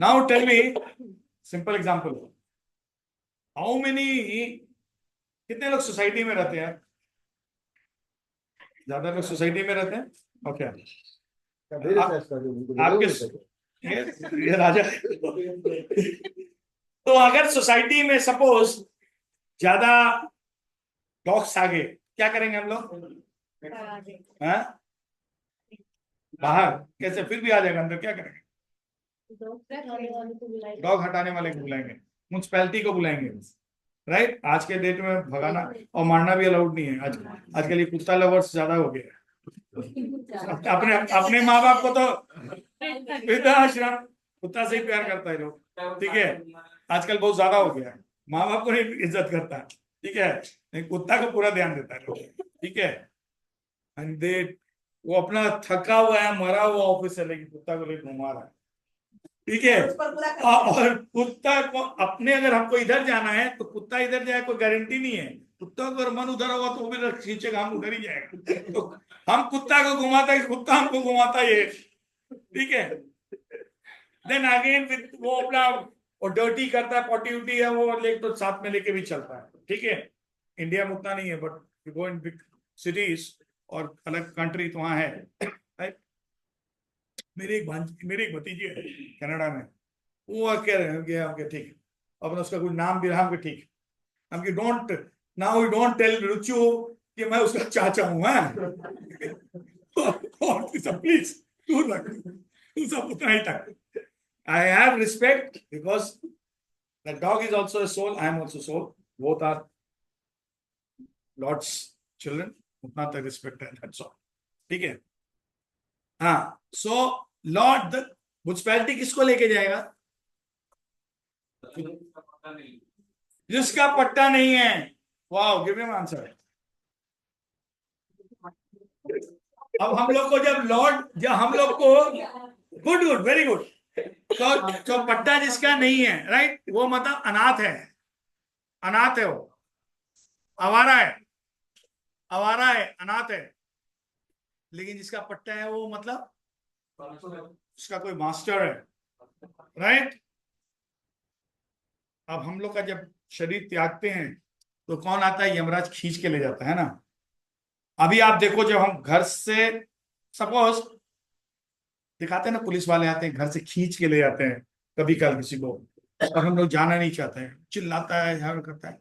Now tell me, simple example. How many? कितने लोग society में रहते हैं? ज्यादा लोग society में रहते हैं। ओके। आपके ये राजा। तो अगर सोसाइटी में सपोज ज्यादा डॉग्स आ गए, क्या करेंगे हम लोग? हाँ? बाहर कैसे? फिर भी आ जाएगा अंदर, क्या करेंगे? डॉग हटाने वाले को बुलाएंगे, म्युनिसिपैलिटी को बुलाएंगे, राइट? आज के डेट में भगाना और मारना भी अलाउड नहीं है। आजकल ये कुत्ता लवर्स ज्यादा हो गया है। अपने अपने माँ बाप को तो वृद्धाश्रम कुत्ता से ही प्यार करता है लोग, ठीक है? आजकल बहुत ज्यादा हो गया है, माँ बाप को नहीं इज्जत करता है, ठीक है? लेकिन कुत्ता को पूरा ध्यान देता है लोग, ठीक है? एंड दे, वो अपना थका हुआ है, मरा हुआ ऑफिस है, लेकिन कुत्ता को लेकर घुमा रहा है, ठीक है? और कुत्ता को अपने, अगर हमको इधर जाना है तो कुत्ता इधर जाए, कोई गारंटी नहीं है। कुत्ता को अगर मन उधर होगा तो वो भी खींचेगा, हम उधर ही जाएगा। तो हम कुत्ता को घुमाता है, कुत्ता हमको घुमाता है, ठीक है? देन अगेन वो अपना वो डर्टी करता है, पॉटी उटी है वो, ले तो साथ में लेके भी चलता है, ठीक है? इंडिया में उतना नहीं है, but you go in big cities और अलग कंट्री तो वहां है, राइट? मेरी एक भतीजी है कनाडा में, वो कह रहे हैं कि ठीक है, अब उसका कोई नाम भी रहा, ठीक है, हम कि don't know you don't tell Ruchu कि मैं उसका चाचा हूं, प्लीज तू रख, तू सब उतना ही तक। I have respect because the dog is also a soul, I am also soul, both are Lord's children, उतना तक रिस्पेक्ट है, that's all, ठीक है? हाँ, सो लॉर्ड द म्युनिसिपैलिटी किसको लेके जाएगा? जिसका पट्टा नहीं है। Wow, give him answer. अब हम लोग को जब हम लोग को गुड गुड वेरी गुड, तो पट्टा जिसका नहीं है, राइट, वो मतलब अनाथ है, अनाथ है, वो आवारा है, आवारा है, अनाथ है। लेकिन जिसका पट्टा है वो मतलब उसका कोई मास्टर है, राइट? अब हम लोग का जब शरीर त्यागते हैं तो कौन आता है? यमराज खींच के ले जाता है ना। अभी आप देखो, जब हम घर से सपोज दिखाते हैं ना, पुलिस वाले आते हैं, घर से खींच के ले जाते हैं कभी कल किसी को, और हम लोग जाना नहीं चाहते हैं, चिल्लाता है, झगड़ा करता है,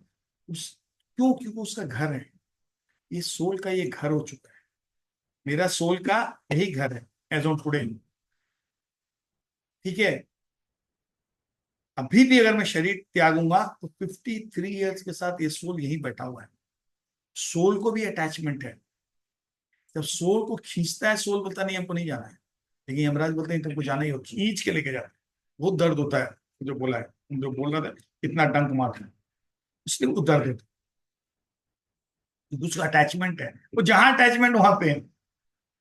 क्योंकि उसका घर है, ये सोल का ये घर हो चुका है, मेरा सोल का यही घर है एज ऑन टुडे, ठीक है? अभी भी अगर मैं शरीर त्यागूंगा तो 53 इयर्स के साथ ये सोल यही बैठा हुआ है। सोल को भी अटैचमेंट है, जब सोल को खींचता है, सोल बोलता नहीं हमको नहीं जाना है, लेकिन यमराज बोलते हैं तुमको जाना ही हो, खींच के लेके जाते हैं। बहुत दर्द होता है, जो बोला है, जो बोल रहा था, इतना डंक मारते हैं, इसलिए वो दर्द होता है, कुछ अटैचमेंट है, वो जहां अटैचमेंट वहां पे है,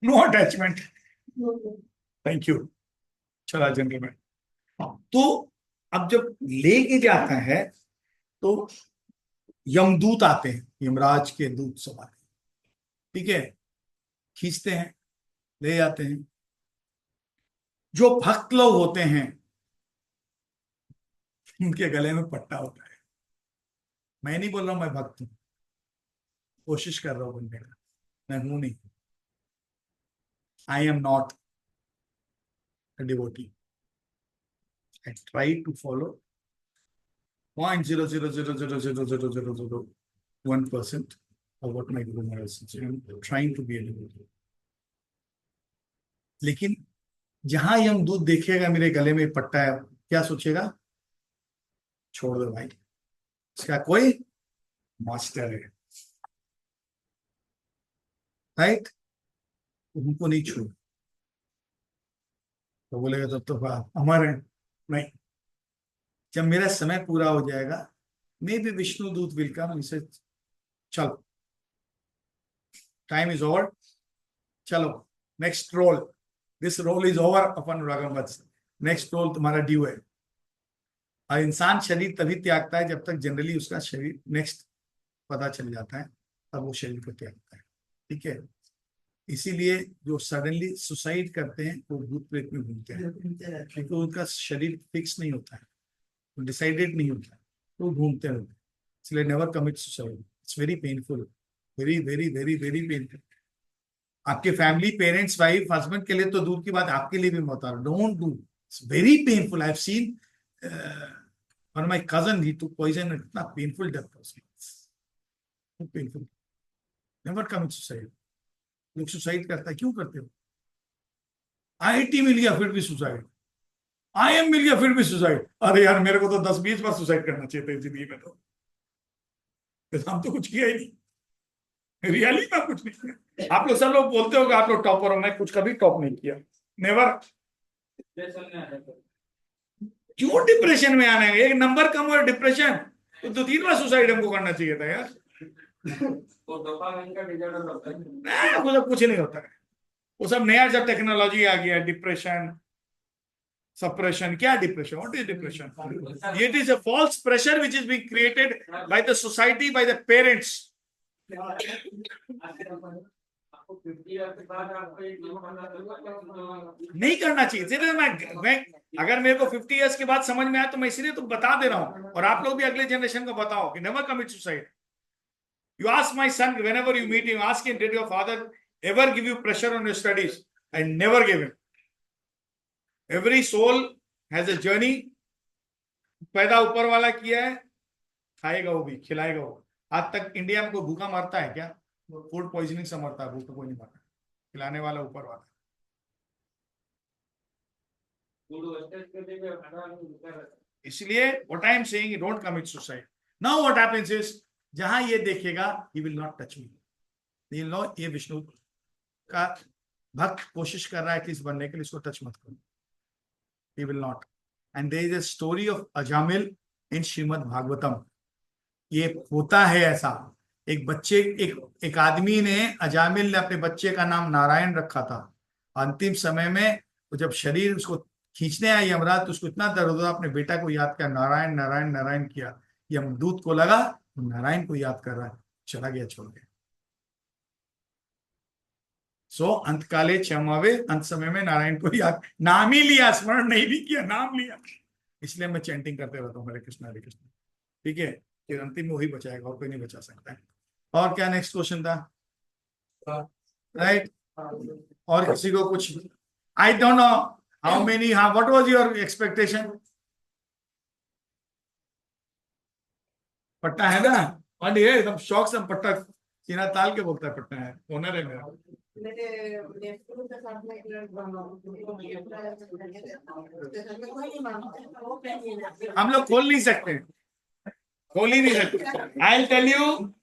नो अटैचमेंट। Thank you. चला जेंटलमैन, तो अब जब लेके जाता है तो यमदूत आते हैं, यमराज के दूत सब आते हैं, ठीक है? खींचते हैं, ले जाते हैं। जो भक्त लोग होते हैं उनके गले में पट्टा होता है। मैं नहीं बोल रहा हूं मैं भक्त हूं, कोशिश कर रहा हूँ बनने का, मैं हूं नहीं। I am not a devotee, I try to follow 0.000000001% of what my Guru Maharaj says. I'm trying to be a devotee. लेकिन जहां यमदूत देखेगा मेरे गले में पट्टा है, क्या सोचेगा? छोड़ दो भाई, इसका कोई मास्टर है, राइट? उनको नहीं छोड़। तो बोलेगा तब तो अमर है। नहीं, जब मेरा समय पूरा हो जाएगा, मे बी विष्णु दूत विल कम, इसे चलो, टाइम इज ओवर, चलो next role, this role is over अपन रागमवत्स, नेक्स्ट रोल तुम्हारा ड्यू है। और इंसान शरीर तभी त्यागता है जब तक जनरली उसका शरीर नेक्स्ट पता चल जाता है, तब वो शरीर को त्यागता है। ठीक है, इसीलिए जो सडनली सुसाइड करते हैं वो भूत प्रेत में घूमते हैं, क्योंकि उनका शरीर फिक्स नहीं होता है, वो डिसाइडेड नहीं होता है, तो घूमते हैं। इसलिए never commit suicide, it's very painful, very very very very painful. आपके फैमिली, पेरेंट्स, वाइफ, हस्बैंड के लिए तो दूर की बात, आपके लिए भी मत, don't do, it's very painful. I have seen one my cousin, he took poison, इतना painful death was, painful. Never commit suicide. लोग सुसाइड करता है, क्यों करते हो? आईआईटी मिल गया फिर भी सुसाइड, आईएम मिल गया फिर भी सुसाइड। अरे यार, मेरे को तो 10-20 बार सुसाइड करना चाहिए था जिंदगी में, तो हम तो कुछ किया ही नहीं, रियली मैं कुछ नहीं किया। आप लोग सब लोग बोलते हो कि आप लोग टॉपर हो, मैं कुछ कभी टॉप नहीं किया, नेवर। क्यों डिप्रेशन में आना है? एक नंबर कम हो डिप्रेशन, तो 2-3 बार सुसाइड हमको करना चाहिए था यार। वो सब कुछ नहीं होता है, वो सब नया जब टेक्नोलॉजी आ गया, डिप्रेशन, suppression. क्या depression? What is depression? It is a false pressure which is being created by the society, by the parents. नहीं करना चाहिए। इसलिए मैं अगर मेरे को 50 इयर्स के बाद समझ में आया तो मैं इसलिए तो बता दे रहा हूं, और आप लोग भी अगले जनरेशन को बताओ कि never commit suicide. You ask my son whenever you meet him, ask him, did your father ever give you pressure on your studies? I never gave him. Every soul has a journey. पैदा ऊपर वाला किया है, खाएगा वो भी, खिलाएगा वो। आज तक इंडिया में कोई भूखा मरता है क्या? फूड पॉइजनिंग से मरता है, भूखा कोई नहीं मरता, खिलाने वाला ऊपर वाला। इसलिए what I am saying, don't commit suicide. Now what happens is, जहां ये देखेगा, he will not touch me. He'll know ये विष्णु का भक्त कोशिश कर रहा है किस बनने के लिए, इसको टच मत करो। He will not. And there is a story of Ajamil in Shrimad Bhagavatam. ये होता है ऐसा, एक बच्चे, एक आदमी ने, अजामिल ने अपने बच्चे का नाम नारायण रखा था। अंतिम समय में तो जब शरीर उसको खींचने आया यमराज, तो उसको इतना दर्द हुआ, अपने बेटा को याद किया, नारायण नारायण नारायण किया। यमदूत को लगा नारायण को याद कर रहा है, चला गया, छोड़ गया। सो अंतकाले क्षमावे, अंत समय में नारायण को याद, नाम ही लिया, स्मरण नहीं भी किया, नाम लिया। इसलिए मैं चैंटिंग करते रहता हूँ, हरे कृष्ण हरे कृष्ण। ठीक है, फिर अंतिम में वही बचाएगा, और कोई नहीं बचा सकता है। और क्या नेक्स्ट क्वेश्चन था? राइट, और किसी को कुछ? I don't know how many, हाँ, व्हाट वाज योर एक्सपेक्टेशन? पट्टा है ना? और ये एकदम शौक से पट्टा सीना ताल के बोलता है, पट्टा है, ओनर है मेरा। हम लोग खोल नहीं सकते, खोल ही नहीं सकते। I tell you,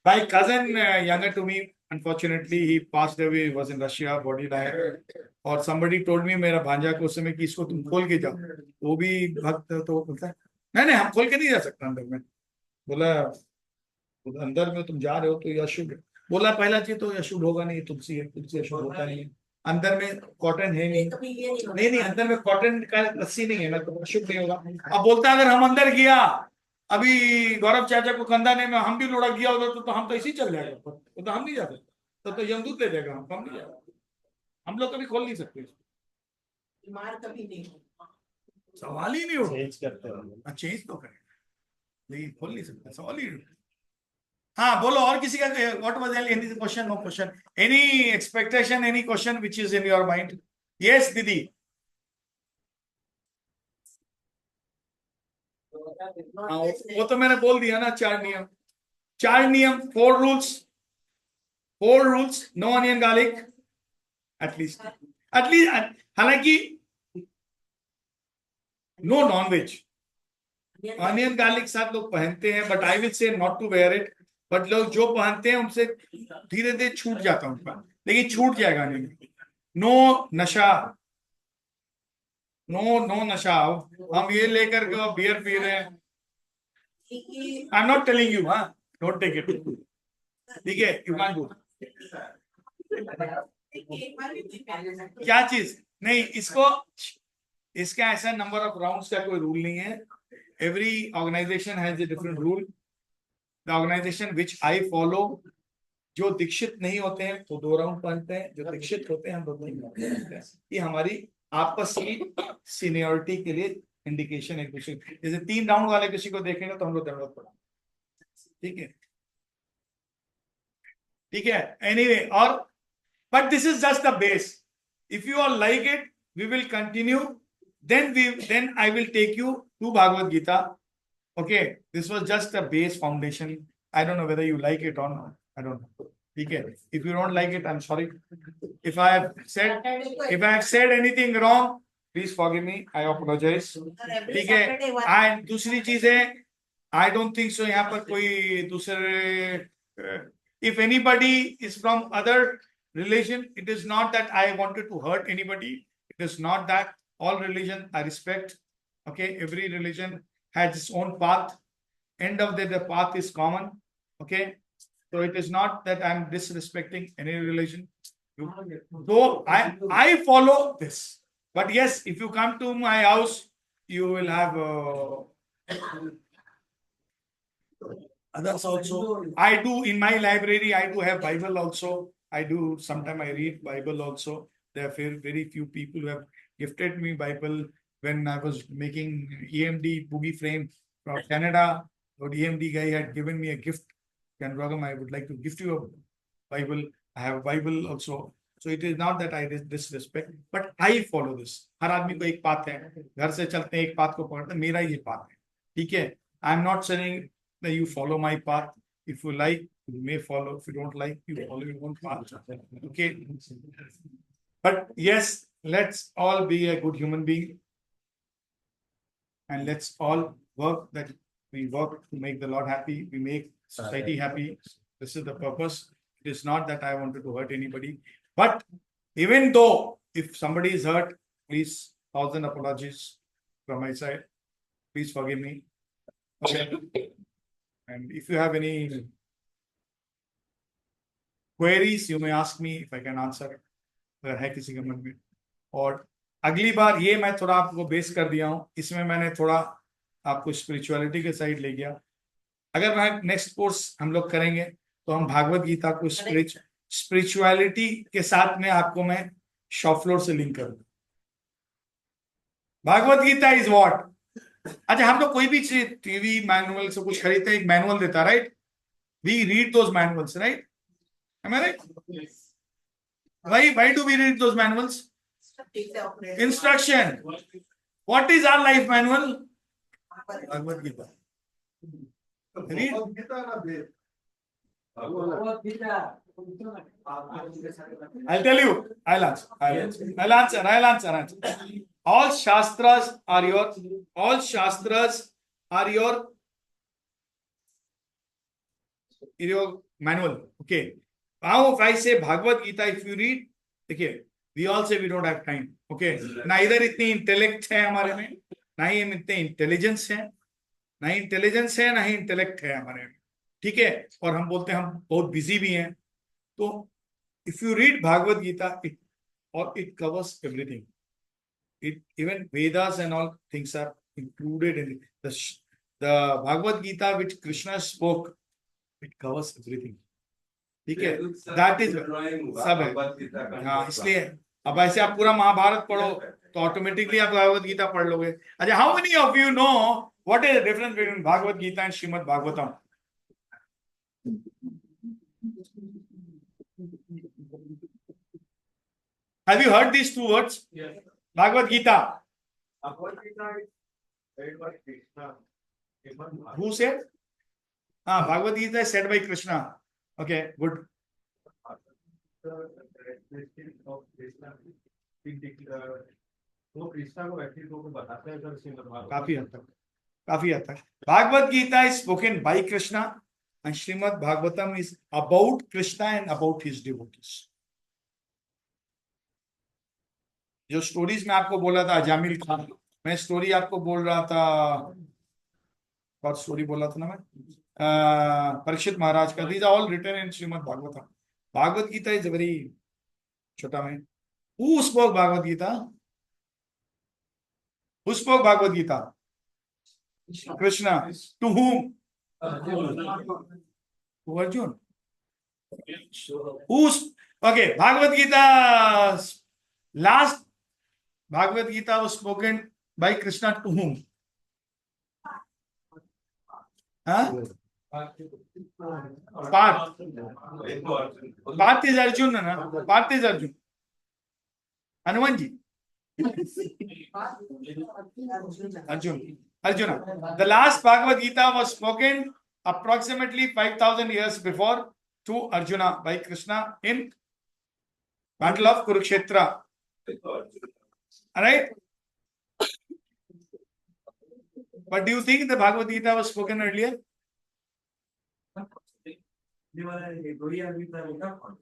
my cousin, younger to me, unfortunately he passed away, he was in Russia, body died, और somebody told me, मेरा भांजा को उस समय कि इसको तुम खोल के जाओ, वो भी भक्त, तो बोलता है नहीं हम खोल के नहीं जा सकता अंदर में। बोला अंदर में तुम जा रहे हो तो ये अशुभ है। बोला पहला चीज तो अशुभ होगा नहीं, तुलसी है, तुलसी अशुभ होता नहीं है। अंदर में कॉटन है नहीं, नहीं नहीं अंदर में कॉटन का रस्सी नहीं है ना, तो अशुभ नहीं होगा। अब बोलता है अगर हम अंदर गया, अभी गौरव चाचा को खंदाने में हम भी लोड़ा गया उधर, तो हम तो इसी चल जाएगा, तो हम नहीं जा सकते, तो यमदूत ले जाएगा, हम नहीं जाएगा। हम लोग कभी खोल नहीं सकते, कभी नहीं, सवाल ही नहीं होगा। चेंज करते हैं। चेंज तो करें, लेकिन खोल नहीं सकते, सवाल ही नहीं। हाँ बोलो और किसी का what was any question no question any expectation any question which is in your mind yes दीदी हाँ वो तो मैंने बोल दिया ना चार नियम 4 rules no onion garlic at least हालांकि नो नॉनवेज अनियन गार्लिक साथ लोग पहनते हैं but I will say not to wear it but लोग जो पहनते हैं उनसे धीरे धीरे छूट जाता है उनका लेकिन छूट जाएगा नहीं नो नशा नो नो नशा हम ये लेकर के बियर पी रहे हैं आई एम नॉट टेलिंग यू हाँ डोंट टेक इट ठीक है यू कैन डू क्या चीज नहीं इसका ऐसा नंबर ऑफ राउंड्स का कोई रूल नहीं है every organisation has a different rule the organisation which I follow जो दीक्षित नहीं होते हैं तो 2 राउंड पहनते हैं जो दीक्षित होते हैं हम 2 पहनते हैं ये हमारी आपस की सीनियोरिटी के लिए इंडिकेशन एक दूसरे जैसे 3 राउंड वाले किसी को देखेंगे तो हम लोग दंडवत पड़ा ठीक है एनीवे और but this is just the base if you are like it we will continue then I will take you to Bhagavad Gita. Okay, this was just a base foundation. I don't know whether you like it or not. I don't know. Okay, if you don't like it, I'm sorry. If I have said anything wrong, please forgive me. I apologize. ठीक है. And दूसरी चीज है, I don't think so. यहाँ पर कोई दूसरे if anybody is from other religion, it is not that I wanted to hurt anybody. It is not that. All religion I respect. Okay, every religion has its own path. End of the path is common. Okay, so it is not that I'm disrespecting any religion. So I follow this. But yes, if you come to my house, you will have others also. I do in my library. I do have Bible also. I do sometimes I read Bible also. There are very few people who have gifted me Bible when I was making EMD boogie frame from Canada. But EMD guy had given me a gift. Ken Ragam, I would like to gift you a Bible. I have a Bible also. So it is not that I disrespect, but I follow this. हर आदमी को एक path है. घर से चलते हैं एक path को पकड़ते हैं. मेरा ये पाथ है. ठीक है. I am not saying that you follow my path. If you like, you may follow. If you don't like, you follow your own path. Okay. But yes, let's all be a good human being and let's all work that we work to make the Lord happy. We make society happy. This is the purpose. It is not that I wanted to hurt anybody. But even though if somebody is hurt, please 1,000 apologies from my side. Please forgive me. Okay. And if you have any queries, you may ask me if I can answer. अगर है किसी के मन में और अगली बार ये मैं थोड़ा आपको बेस कर दिया हूँ इसमें मैंने थोड़ा आपको स्पिरिचुअलिटी के साइड ले गया अगर मैं नेक्स्ट कोर्स हम लोग करेंगे तो हम भागवत गीता को स्पिरिचुअलिटी के साथ में आपको मैं शॉप फ्लोर से लिंक करूंगा भागवत गीता इज व्हाट अच्छा हम लोग कोई भी टीवी मैनुअल से कुछ खरीदते हैं एक मैनुअल देता right we read those manuals right am I right Why do we read those manuals? Instruction. What is our life manual? Bhagavad Gita. Read. I'll tell you. I'll answer. All shastras are your manual. Okay. How if I say Bhagavad Gita, if you read, okay, we all say we don't have time. Okay, neither इतनी intellect है हमारे में, ना ही हम इतने intelligence है, ना ही intelligence है, ना ही इंटेलेक्ट है हमारे में, ठीक है? और हम बोलते हैं हम बहुत बिजी भी हैं. तो if you read Bhagavad Gita, it covers everything. It even Vedas and all things are included in it. The Bhagavad Gita which Krishna spoke, it covers everything. ठीक है दैट इज सब है हाँ इसलिए अब ऐसे आप पूरा महाभारत पढ़ो तो ऑटोमेटिकली आप भागवत गीता पढ़ लोगे अच्छा how many of you know what is the difference between Bhagavad Gita and Shrimad Bhagavatam Have you heard these two words? Yes. Bhagavad Gita. Bhagavad Gita is read by Krishna. Who said? Ah, Bhagavad Gita is said by Krishna. Okay, good. Of Krishna, वो कृष्णा को व्यक्ति को बताते हैं sir Shrimad Bhagavat काफी हद तक Bhagavad Gita is spoken by Krishna and Srimad Bhagavatam is about Krishna and about his devotees. जो स्टोरीज में आपको बोला था जामिल खान, मैं स्टोरी आपको बोल रहा था, और स्टोरी बोला था ना मैं परीक्षित महाराज का, these are all written in Srimad Bhagavatam. Bhagavad Gita is a very छोटा में. Who spoke Bhagavad Gita? Who spoke Bhagavad Gita? Krishna. To whom? To Arjun. Who's okay? Bhagavad Gita. Last Bhagavad Gita was spoken by Krishna to whom? Huh? Parth. Parth is Arjun, na? Parth is Arjun. Hanuman ji. Arjun. Arjuna. The last Bhagavad Gita was spoken approximately 5,000 years before to Arjuna by Krishna in Battle of Kurukshetra. Alright? But do you think the Bhagavad Gita was spoken earlier? दो ही आदमी था लिखा कौन?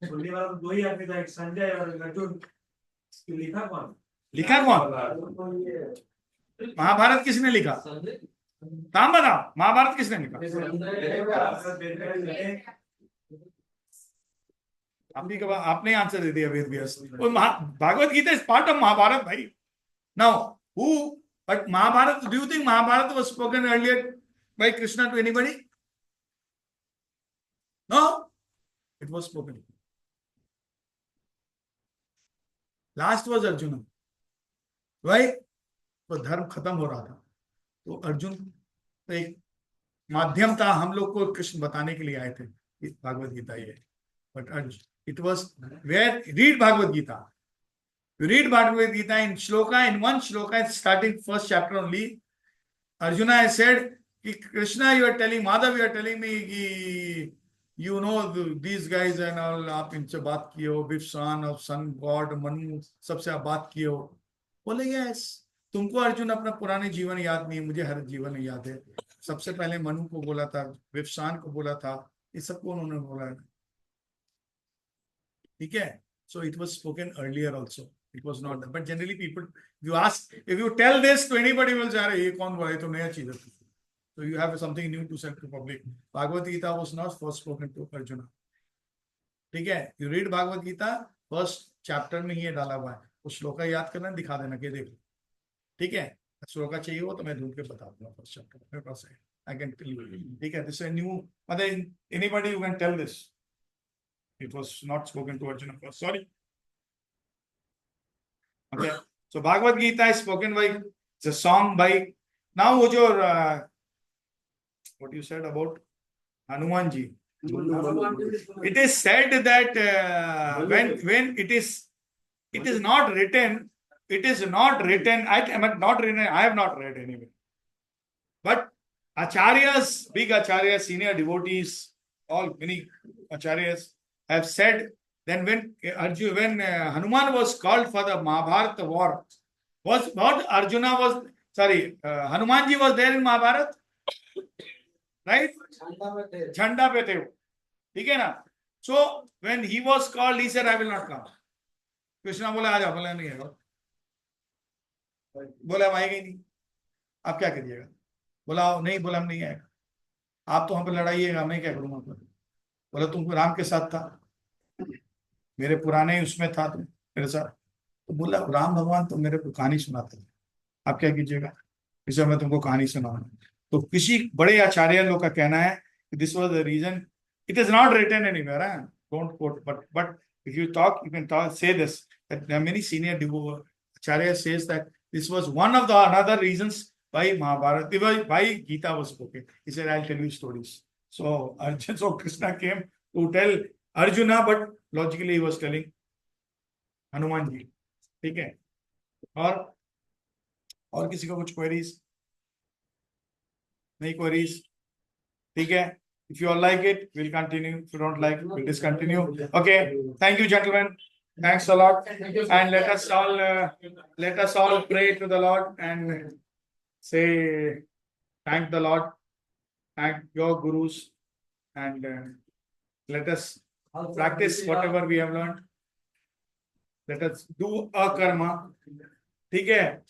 बोलने वाला दो ही आदमी था, एक संजय और अर्जुन. लिखा कौन? लिखा कौन? महाभारत किसने लिखा? नाम बताओ, महाभारत किसने लिखा? आपने आंसर दे दिया, Ved Vyas. Bhagavat Gita is part of Mahabharat भाई. Now who, but Mahabharat, do you think Mahabharat was spoken earlier by Krishna to anybody? No, it was spoken. Last was Arjuna. Why? वो धर्म खत्म हो रहा था, तो अर्जुन एक माध्यम था, हम लोग को कृष्ण बताने के लिए आए थे भागवत गीता ये. But it was where read Bhagavad Gita. You read Bhagavad Gita in shloka, in one shloka, starting first chapter only, Arjuna has said, Krishna, you are telling, Madhav, you are telling me, you know these guys and all, आप इनसे बात किए हो, विश्वान और sun god Manu सबसे आप बात किए हो. बोले यस, तुमको अर्जुन अपना पुराने जीवन याद नहीं है, मुझे हर जीवन याद है. सबसे पहले मनु को बोला था, विश्वान को बोला था, ये सबको उन्होंने बोला है. ठीक है. So it was spoken earlier also. It was not, but generally people, if you ask, if you tell this to anybody, will say, "ये कौन बोला, ये तो नया चीज है." So you have something new to say to public. Bhagavad Gita was not first spoken to Arjuna. ठीक है. You read Bhagavad Gita, first chapter में ये डाला हुआ है. उस श्लोका याद करना, दिखा देना कि देख. ठीक है. श्लोका चाहिए हो तो मैं ढूंढ के बता दूंगा. फर्स्ट चैप्टर मेरे पास है. I can tell you. ठीक है. This is a new. But anybody you can tell this. It was not spoken to Arjuna first. Sorry. Okay. So Bhagavad Gita is spoken by, it's a song by, now wo jo what you said about Hanuman ji. It is said that when it is not written, I have not read anyway. But acharyas, big acharyas, senior devotees, all many acharyas have said, then when Hanuman was called for the Mahabharata war, was not Arjuna was, sorry, Hanumanji was there in Mahabharata? Right? Jhanda pe the. ठीक है ना? So when he was called, he said, I will not come. Krishna बोला आ जाओ, बोला नहीं आएगा. बोला हम आएंगे नहीं. आप क्या करिएगा? बोला नहीं, बोला हम नहीं आएगा. आप तो हम पे लड़ाइएगा, मैं क्या करूंगा? बोला तुम राम के साथ था, मेरे पुराने उसमें था तुम मेरे साथ. तो बोला राम भगवान तो मेरे को कहानी सुनाते थे, आप क्या कीजिएगा? इसे मैं तुमको कहानी सुनाऊंगा. तो किसी बड़े आचार्य लोग का कहना है कि this was the reason. It is not written anywhere, don't quote, but if you talk you can talk say this that many senior acharya says that this was one of the another reasons why Mahabharata, why Gita was spoken. He said, I'll tell you stories. So Arjun, so Krishna came to tell Arjuna, but logically he was telling Hanuman ji. ठीक है. और किसी को कुछ queries? नहीं queries? ठीक है. If you all like it, we'll continue. If you don't like it, we'll discontinue. Okay. Thank you, gentlemen. Thanks a lot. And let us all pray to the Lord and say, thank the Lord, thank your gurus, and let us practice whatever we have learned. Let us do a karma. ठीक है.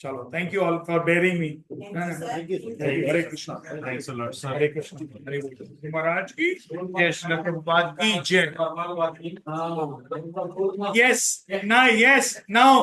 Chalo. Thank you all for bearing me. Thank you, sir. Thank you. Hare Krishna. Thanks a lot, sir. Hare Krishna. Hare Krishna. Maharaj ki jai. Shri Prabhupada ki jai. Yes. Now.